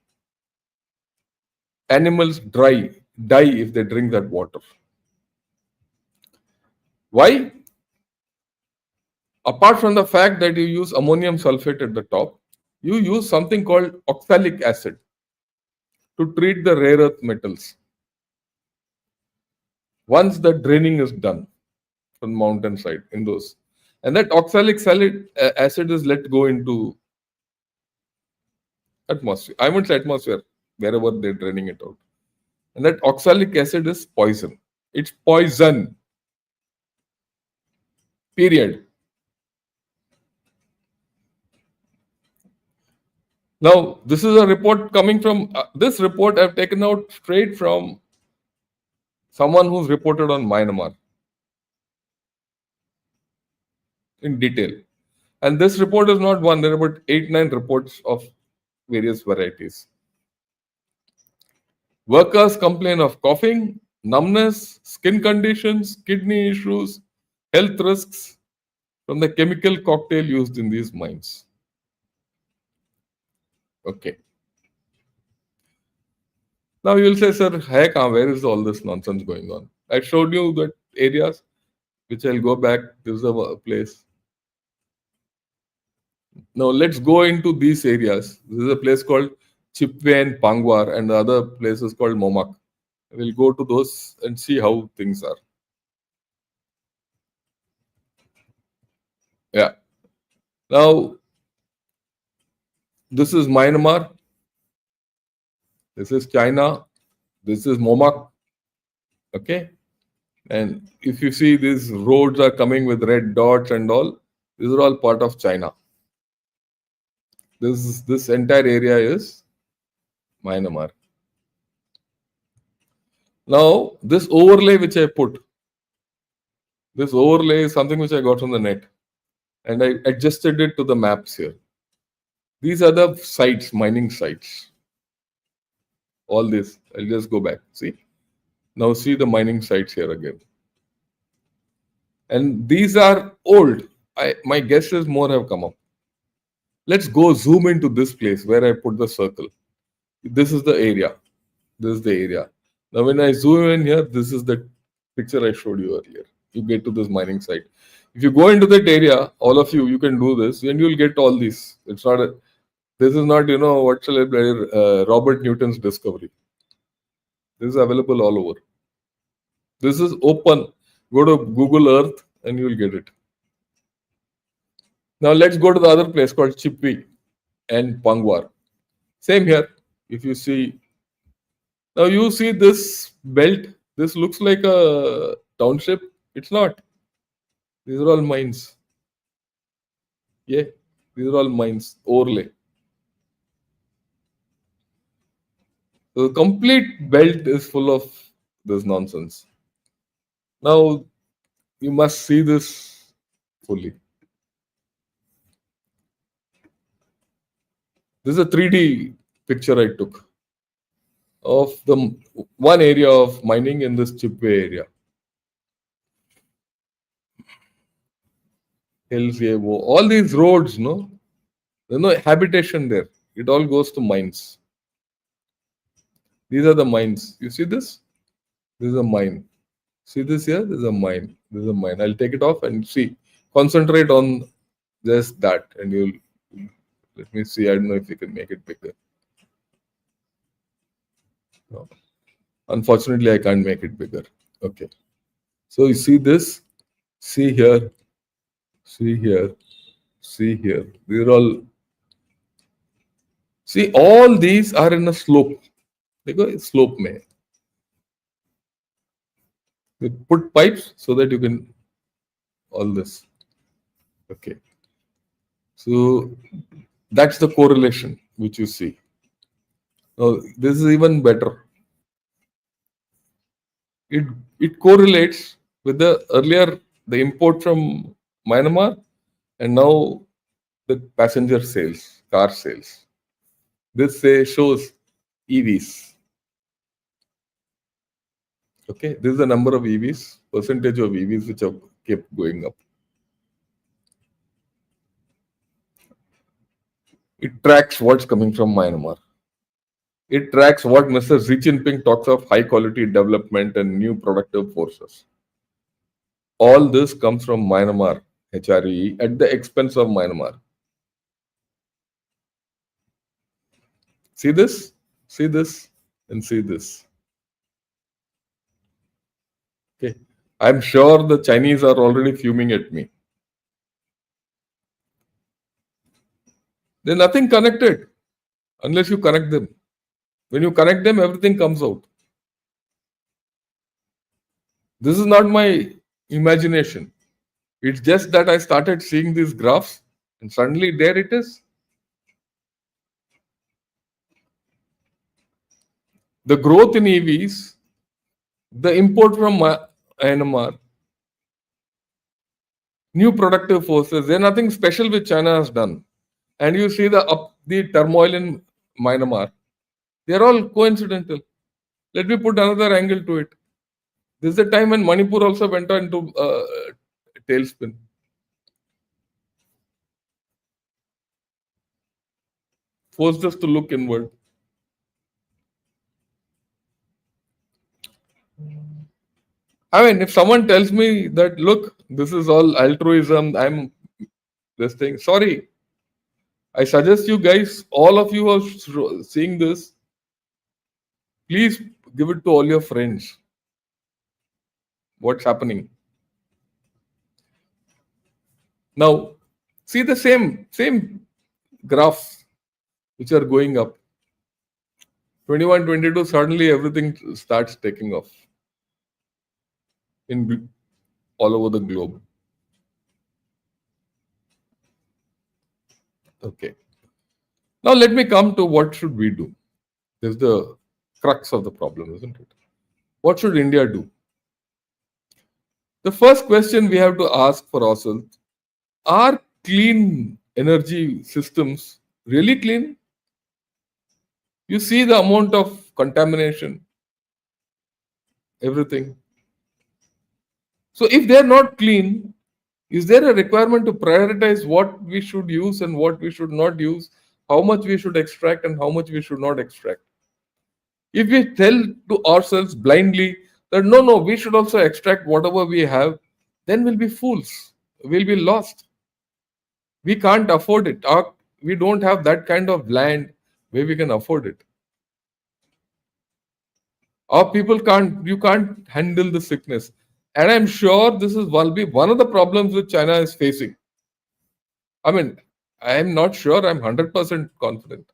Animals die if they drink that water. Why? Apart from the fact that you use ammonium sulfate at the top, you use something called oxalic acid to treat the rare earth metals. Once the draining is done from mountainside in those, and that oxalic acid is let go into atmosphere. I won't say atmosphere, wherever they're draining it out. And that oxalic acid is poison. It's poison. Period. Now, this is a report coming from, this report I've taken out straight from someone who's reported on Myanmar in detail. And this report is not one, there are about 8-9 reports of various varieties. Workers complain of coughing, numbness, skin conditions, kidney issues, health risks from the chemical cocktail used in these mines. Okay. Now you will say, sir, where is all this nonsense going on? I showed you that areas, which I'll go back. This is a place. Now let's go into these areas. This is a place called Chipwe and Pangwar, and the other place is called Momak. We'll go to those and see how things are. Yeah. Now, this is Myanmar. This is China. This is Momak. Okay. And if you see these roads are coming with red dots and all, these are all part of China. This entire area is Myanmar. Now, this overlay which I put, this overlay is something which I got from the net, and I adjusted it to the maps here. These are the sites, mining sites. All this, I'll just go back. See? Now see the mining sites here again. And these are old. My guess is more have come up. Let's go zoom into this place where I put the circle. This is the area. This is the area. Now when I zoom in here, this is the picture I showed you earlier. You get to this mining site. If you go into that area, all of you can do this, and you'll get all these. It's not a, this is not, what shall I say, Robert Newton's discovery. This is available all over. This is open. Go to Google Earth and you will get it. Now let's go to the other place called Chippi and Pangwar. Same here. If you see, now you see this belt. This looks like a township. It's not. These are all mines. Yeah, these are all mines. Overlay. So the complete belt is full of this nonsense. Now you must see this fully. This is a 3D picture I took of the one area of mining in this Chipway area. Hills, all these roads, no, there's no habitation there. It all goes to mines. These are the mines. You see this? This is a mine. See this here? This is a mine. This is a mine. I'll take it off and see. Concentrate on just that, and you'll. Let me see. I don't know if you can make it bigger. No. Unfortunately, I can't make it bigger. Okay. So you see this? See here. See here. See here. These are all. See, all these are in a slope. They go slope mein. You put pipes so that you can all this. Okay. So that's the correlation which you see. Now this is even better. It correlates with the earlier the import from Myanmar and now the passenger sales, car sales. This shows EVs. Okay, this is the number of EVs, percentage of EVs which have kept going up. It tracks what's coming from Myanmar. It tracks what Mr. Xi Jinping talks of high quality development and new productive forces. All this comes from Myanmar, HREE, at the expense of Myanmar. See this, and see this. Okay, I'm sure the Chinese are already fuming at me. There's nothing connected unless you connect them. When you connect them, everything comes out. This is not my imagination. It's just that I started seeing these graphs and suddenly there it is. The growth in EVs, the import from Myanmar, new productive forces, there's nothing special which China has done. And you see the turmoil in Myanmar. They're all coincidental. Let me put another angle to it. This is the time when Manipur also went into tailspin. Forced us to look inward. I mean, if someone tells me that, look, this is all altruism, I'm this thing, sorry. I suggest you guys, all of you are seeing this, please give it to all your friends. What's happening? Now, see the same graphs which are going up. 21, 22, suddenly everything starts taking off in all over the globe. Okay. Now let me come to what should we do. This is the crux of the problem, isn't it? What should India do? The first question we have to ask for ourselves, are clean energy systems really clean? You see the amount of contamination, everything. So if they're not clean, is there a requirement to prioritize what we should use and what we should not use, how much we should extract and how much we should not extract? If we tell to ourselves blindly that no, we should also extract whatever we have, then we'll be fools. We'll be lost. We can't afford it. We don't have that kind of land where we can afford it. Or you can't handle the sickness. And I'm sure this will be one of the problems which China is facing. I mean, I'm not sure, I'm 100% confident.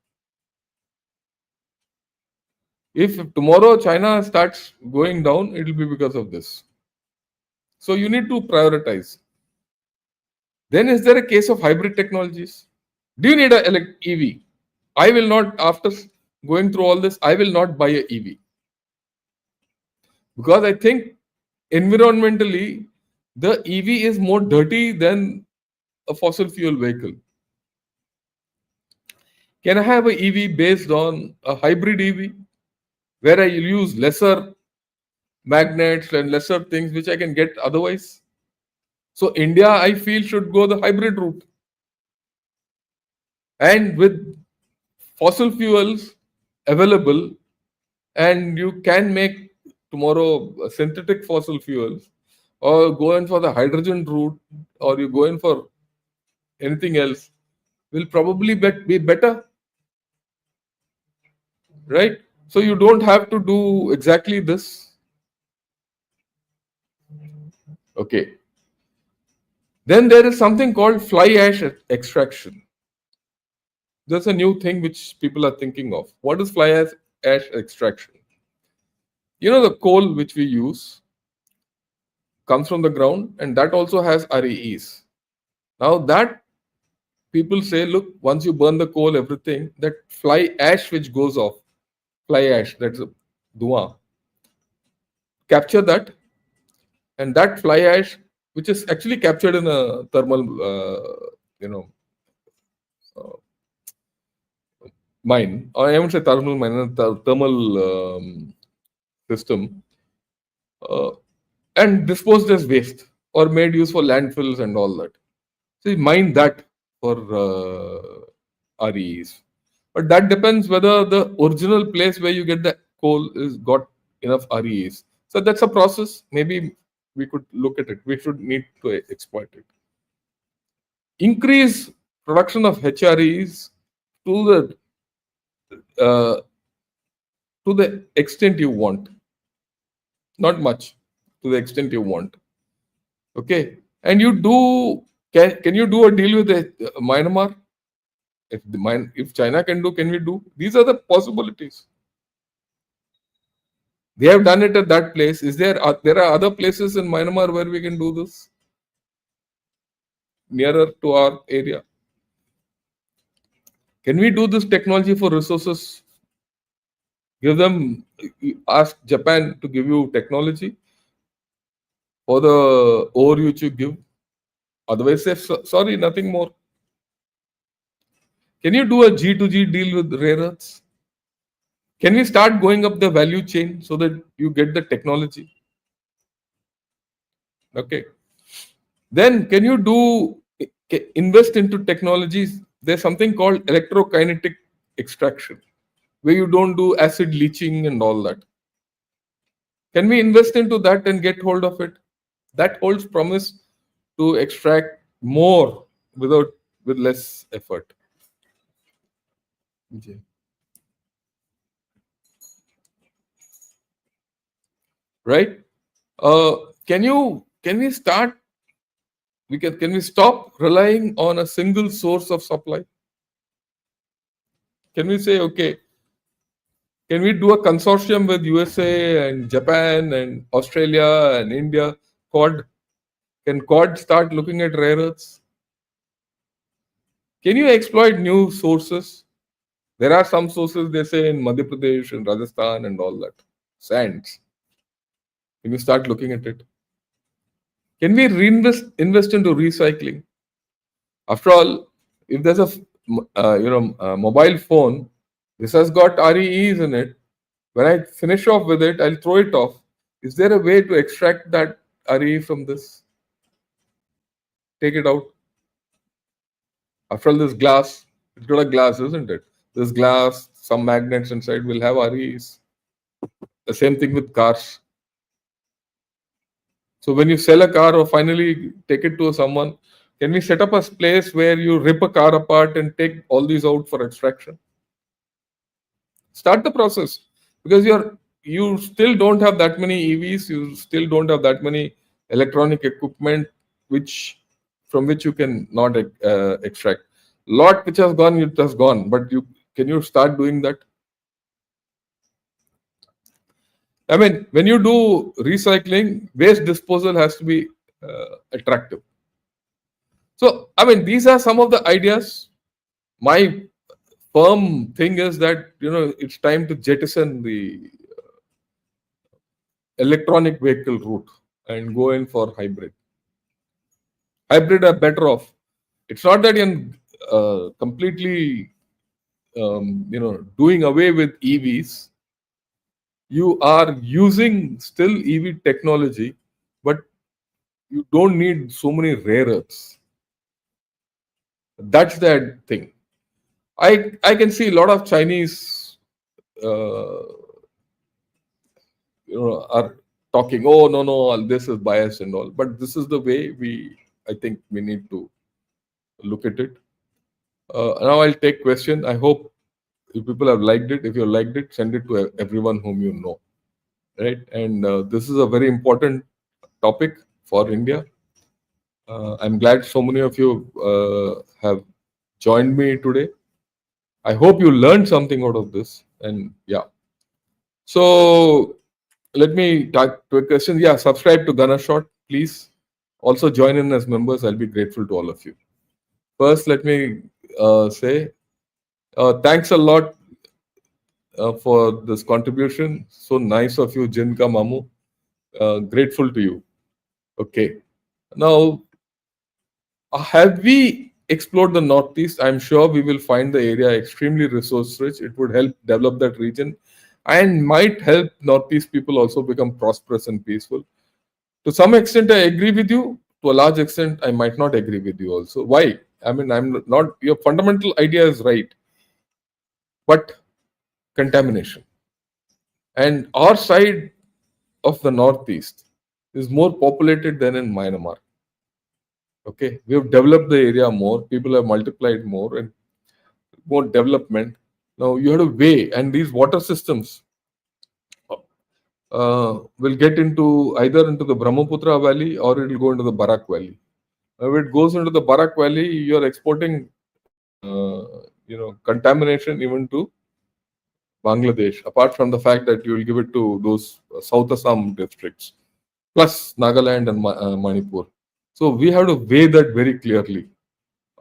If tomorrow China starts going down, it will be because of this. So you need to prioritize. Then is there a case of hybrid technologies? Do you need a EV? I will not, after going through all this, I will not buy a EV. Because I think environmentally, the EV is more dirty than a fossil fuel vehicle. Can I have a EV based on a hybrid EV where I use lesser magnets and lesser things which I can get otherwise? So India, I feel, should go the hybrid route. And with fossil fuels available, and you can make tomorrow synthetic fossil fuels, or go in for the hydrogen route, or you go in for anything else, will probably be better, right? So you don't have to do exactly this. Okay. Then there is something called fly ash extraction. There's a new thing which people are thinking of. What is fly ash extraction? You know, the coal which we use comes from the ground, and that also has REEs. Now that people say, look, once you burn the coal, everything, that fly ash which goes off, fly ash, that's a dua, capture that, and that fly ash, which is actually captured in a thermal, uh, mine, or I won't say thermal mine, thermal system, uh, and disposed as waste or made use for landfills and all that. So you mine that for REs. But that depends whether the original place where you get the coal is got enough REs. So that's a process. Maybe we could look at it. We should need to exploit it. Increase production of HREs to uh, the extent you want. Not much, to the extent you want. Okay, and you do can you do a deal with Myanmar? If China can do, can we do? These are the possibilities. They have done it at that place. There are other places in Myanmar where we can do this nearer to our area? Can we do this technology for resources? Ask Japan to give you technology for the ore which you give. Otherwise, say sorry, nothing more. Can you do a G2G deal with rare earths? Can we start going up the value chain so that you get the technology? Okay. Then can you invest into technologies? There's something called electrokinetic extraction, where you don't do acid leaching and all that. Can we invest into that and get hold of it? That holds promise to extract more with less effort. Okay. Right? Can we start? Can we stop relying on a single source of supply? Can we say, okay, can we do a consortium with USA and Japan and Australia and India? Quad? Can Quad start looking at rare earths? Can you exploit new sources? There are some sources, they say, in Madhya Pradesh and Rajasthan and all that. Sands. Can you start looking at it? Can we invest into recycling? After all, if there's a mobile phone, this has got REEs in it. When I finish off with it, I'll throw it off. Is there a way to extract that RE from this? Take it out. After all, this glass, it's got a glass, isn't it? This glass, some magnets inside will have REs. The same thing with cars. So when you sell a car or finally take it to someone, can we set up a place where you rip a car apart and take all these out for extraction? Start the process, because you still don't have that many EVs. You still don't have that many electronic equipment, from which you can not extract. Lot which has gone, it has gone. But can you start doing that? I mean, when you do recycling, waste disposal has to be attractive. So, I mean, these are some of the ideas. My firm thing is that it's time to jettison the electronic vehicle route and go in for hybrid. Hybrid are better off. It's not that you're completely doing away with EVs. You are using still EV technology, but you don't need so many rare earths. That's the thing. I can see a lot of Chinese are talking, oh no, this is biased and all. But this is the way I think we need to look at it. Now I'll take question. I hope if people have liked it, if you liked it, send it to everyone whom you know. Right? And this is a very important topic for India. I'm glad so many of you have joined me today. I hope you learned something out of this. And yeah. So let me talk to a question. Yeah, subscribe to Gunner Shot, please. Also join in as members. I'll be grateful to all of you. First, let me say thanks a lot for this contribution. So nice of you, Jinka Mamu. Grateful to you. Okay. Now, have we explored the Northeast? I'm sure we will find the area extremely resource rich. It would help develop that region and might help Northeast people also become prosperous and peaceful. To some extent, I agree with you. To a large extent, I might not agree with you also. Why? I mean, I'm not, your fundamental idea is right. But contamination. And our side of the Northeast is more populated than in Myanmar. Okay, we have developed the area more, people have multiplied more and more development. Now you have to weigh, and these water systems will get into either into the Brahmaputra Valley or it will go into the Barak Valley. Now, if it goes into the Barak Valley, you are exporting, contamination even to Bangladesh. Apart from the fact that you will give it to those South Assam districts, plus Nagaland and Manipur. So we have to weigh that very clearly.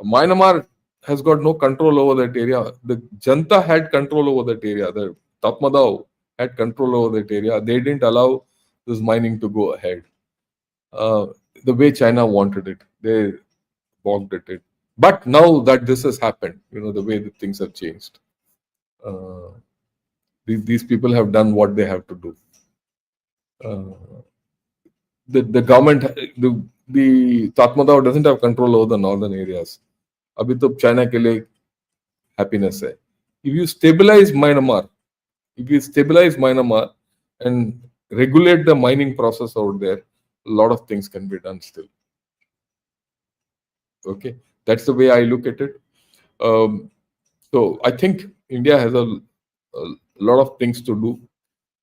Myanmar has got no control over that area. The Janta had control over that area. The Tatmadaw had control over that area. They didn't allow this mining to go ahead the way China wanted it. They balked at it. But now that this has happened, the way the things have changed. These people have done what they have to do. The government, the Tatmadaw doesn't have control over the northern areas. Abhi to China ke liye happiness hai. If you stabilize Myanmar and regulate the mining process out there, a lot of things can be done still. Okay, that's the way I look at it. So I think India has a lot of things to do.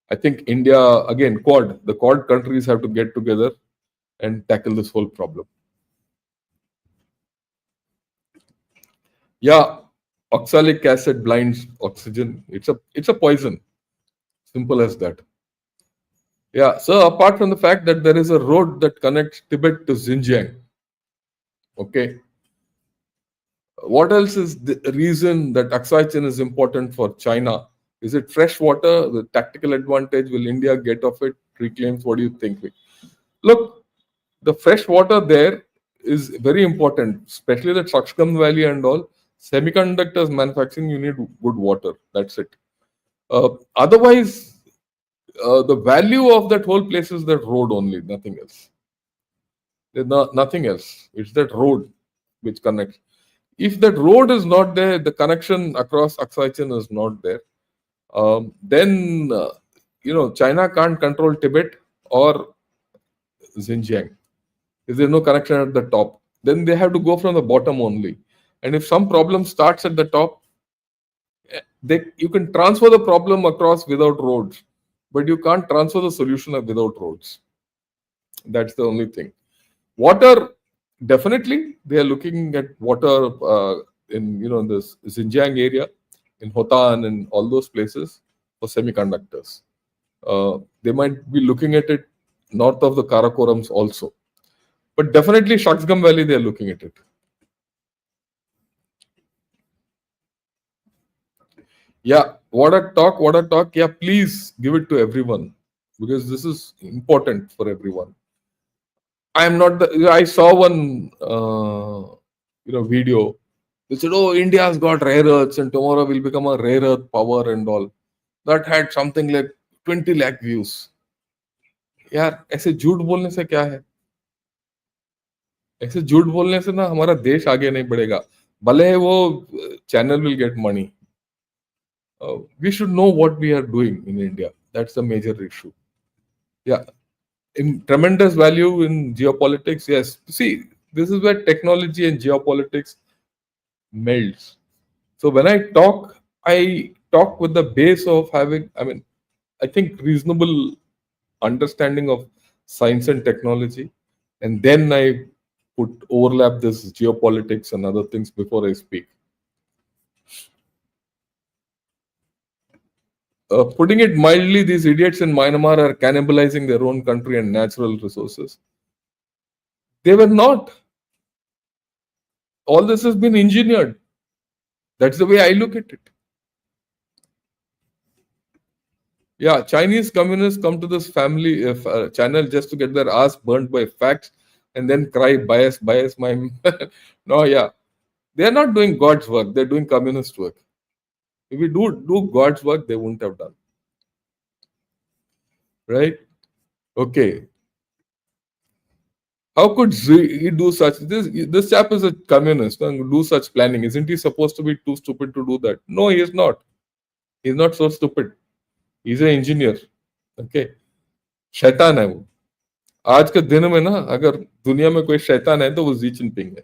I think India, again, the Quad countries have to get together and tackle this whole problem. Yeah, oxalic acid blinds oxygen. It's a poison. Simple as that. Yeah, so apart from the fact that there is a road that connects Tibet to Xinjiang, okay, what else is the reason that oxygen is important for China? Is it fresh water? The tactical advantage will India get of it? Reclaims? What do you think? Look, the fresh water there is very important, especially the Sakshgam Valley and all. Semiconductors manufacturing, you need good water. That's it. Otherwise, the value of that whole place is that road only, nothing else. There's nothing else. It's that road which connects. If that road is not there, the connection across oxygen is not there, then China can't control Tibet or Xinjiang. If there's no connection at the top, then they have to go from the bottom only. And if some problem starts at the top, you can transfer the problem across without roads. but you can't transfer the solution without roads. That's the only thing. Water, definitely, they are looking at water in this Xinjiang area, in Hotan and all those places for semiconductors. They might be looking at it north of the Karakorams also. But definitely Shaksgam Valley, they are looking at it. Yeah, what a talk. Yeah, please give it to everyone because this is important for everyone. I am not the. I saw one, video. They said, "Oh, India has got rare earths, and tomorrow will become a rare earth power and all." That had something like 20 lakh views. यार ऐसे झूठ बोलने से क्या है? ऐसे झूठ बोलने से ना हमारा देश आगे नहीं बढ़ेगा. भले वो channel will get money. We should know what we are doing in India. That's the major issue. Yeah, in tremendous value in geopolitics. Yes, see, this is where technology and geopolitics melds. So when I talk with the base of having, I think reasonable understanding of science and technology, and then I put overlap this geopolitics and other things before I speak. Putting it mildly, these idiots in Myanmar are cannibalizing their own country and natural resources. They were not. All this has been engineered. That's the way I look at it. Yeah, Chinese communists come to this family channel just to get their ass burnt by facts and then cry bias, bias. My no, yeah, they are not doing God's work. They're doing communist work. If we do God's work, they wouldn't have done. Right? Okay. How could he do such? This chap is a communist and do such planning. Isn't he supposed to be too stupid to do that? No, he is not. He's not so stupid. He's an engineer. Okay. शैतान है वो. आज के दिन में ना अगर दुनिया में कोई शैतान है तो वो जी जिनपिंग है.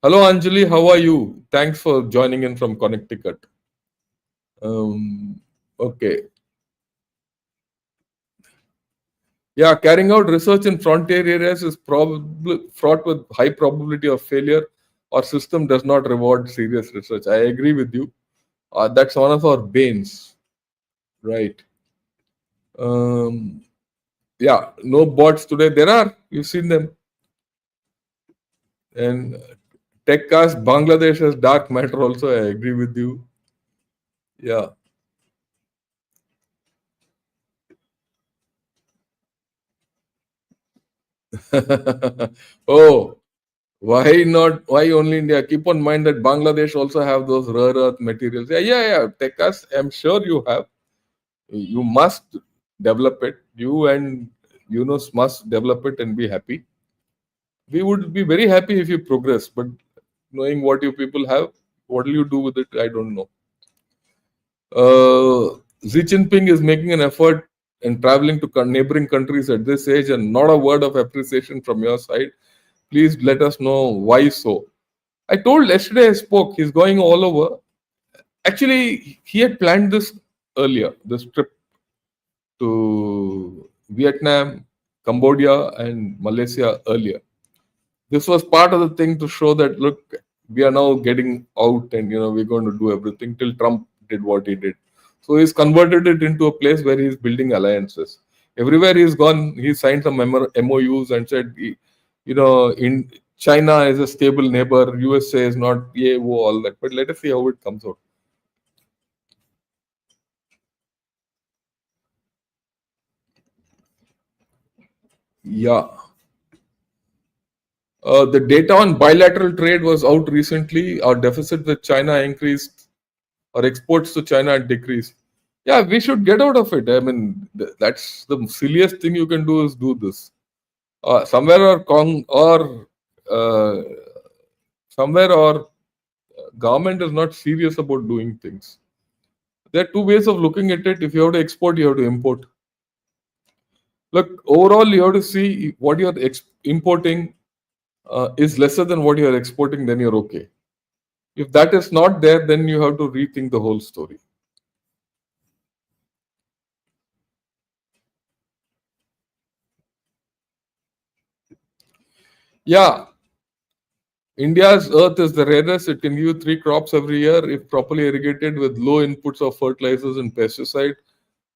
Hello Anjali, how are you? Thanks for joining in from Connecticut. Okay. Yeah, carrying out research in frontier areas is probably fraught with high probability of failure or system does not reward serious research. I agree with you. That's one of our banes. Right. Yeah, no bots today. There are. You've seen them. And TechCast, Bangladesh has dark matter also. I agree with you. Yeah. Oh, why not? Why only India? Keep on mind that Bangladesh also have those rare earth materials. Yeah. TechCast, I'm sure you have. You must develop it. You and Yunus must develop it and be happy. We would be very happy if you progress, but knowing what you people have, what will you do with it? I don't know. Xi Jinping is making an effort and traveling to neighboring countries at this age, and not a word of appreciation from your side. Please let us know why so. I told yesterday I spoke, he's going all over. Actually, he had planned this earlier, this trip to Vietnam, Cambodia, and Malaysia earlier. This was part of the thing to show that, look, we are now getting out and we're going to do everything till Trump did what he did. So he's converted it into a place where he's building alliances. Everywhere he's gone, he signed some MOUs and said, in China is a stable neighbor, USA is not, all that. But let us see how it comes out. Yeah. The data on bilateral trade was out recently. Our deficit with China increased. Our exports to China decreased. Yeah, we should get out of it. I mean, that's the silliest thing you can do is do this. Somewhere our government is not serious about doing things. There are two ways of looking at it. If you have to export, you have to import. Look, overall, you have to see what you're importing is lesser than what you are exporting, then you're okay. If that is not there, then you have to rethink the whole story. Yeah, India's earth is the rarest. It can give you 3 crops every year if properly irrigated with low inputs of fertilizers and pesticide,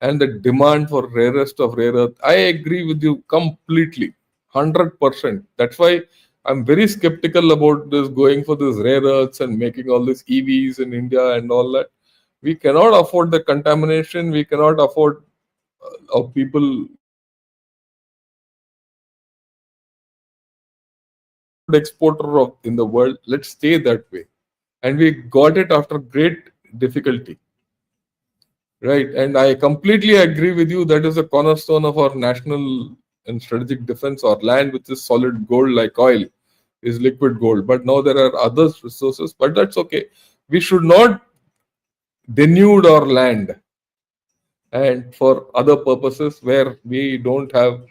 and the demand for rarest of rare earth. I agree with you completely, 100%. That's why I'm very skeptical about this going for this rare earths and making all these EVs in India and all that. We cannot afford the contamination. We cannot afford of people. Exporter of in the world. Let's stay that way. And we got it after great difficulty. Right. And I completely agree with you. That is a cornerstone of our national and strategic defense. Our land, which is solid gold like oil, is liquid gold. But now there are other resources, but that's okay. We should not denude our land and for other purposes where we don't have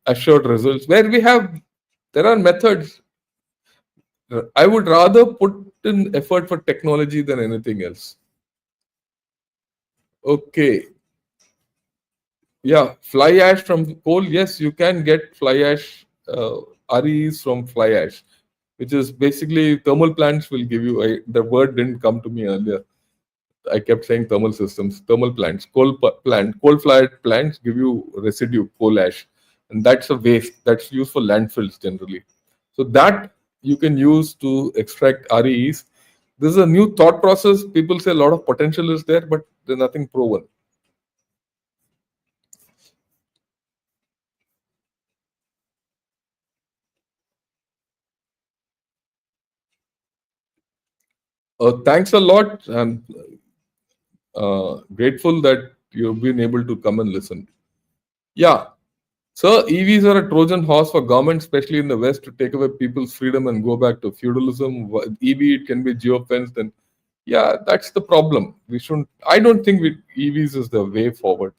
assured results, where we have, there are methods. I would rather put in effort for technology than anything else. Okay. Yeah, fly ash from coal. Yes, you can get fly ash, REEs from fly ash, which is basically thermal plants will give you. The word didn't come to me earlier. I kept saying thermal systems, thermal plants, coal fired plants give you residue, coal ash, and that's a waste that's used for landfills generally. So that you can use to extract REEs. This is a new thought process. People say a lot of potential is there, but there's nothing proven. Thanks a lot. I'm grateful that you've been able to come and listen. Yeah, so EVs are a Trojan horse for government, especially in the West, to take away people's freedom and go back to feudalism. EV, it can be geofenced, and yeah, that's the problem. We shouldn't. I don't think EVs is the way forward.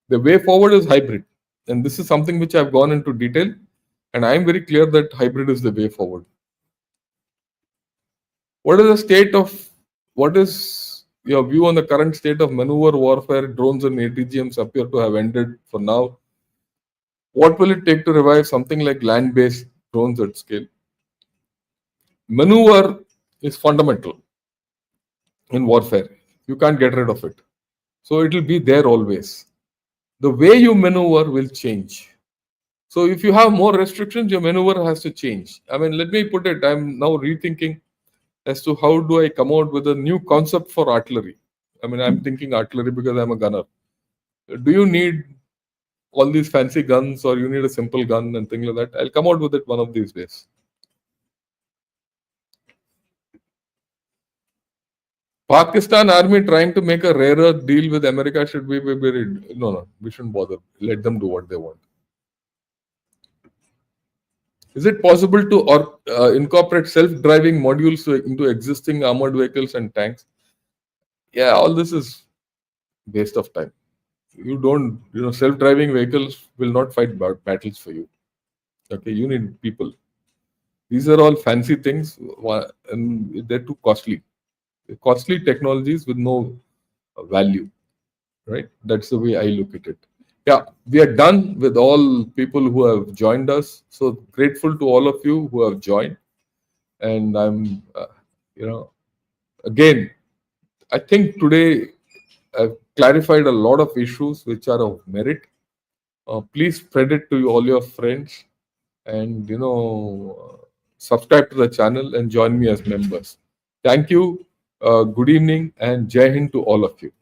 The way forward is hybrid, and this is something which I've gone into detail, and I'm very clear that hybrid is the way forward. What is the state of what is your view on the current state of maneuver warfare? Drones and ATGMs appear to have ended for now. What will it take to revive something like land-based drones at scale? Maneuver is fundamental in warfare. You can't get rid of it. So it will be there always. The way you maneuver will change. So if you have more restrictions, your maneuver has to change. I mean, let me put it, I'm now rethinking as to how do I come out with a new concept for artillery. I mean, I'm thinking artillery because I'm a gunner. Do you need all these fancy guns or you need a simple gun and things like that? I'll come out with it one of these days. Pakistan army trying to make a rare earth deal with America should be buried. No, we shouldn't bother. Let them do what they want. Is it possible to incorporate self-driving modules into existing armored vehicles and tanks? Yeah, all this is waste of time. You don't, self-driving vehicles will not fight battles for you. Okay, you need people. These are all fancy things, and they're too costly. Costly technologies with no value, right? That's the way I look at it. Yeah, we are done with all people who have joined us. So grateful to all of you who have joined. And I'm, again, I think today I've clarified a lot of issues which are of merit. Please spread it to all your friends and, subscribe to the channel and join me as members. Thank you. Good evening and Jai Hind to all of you.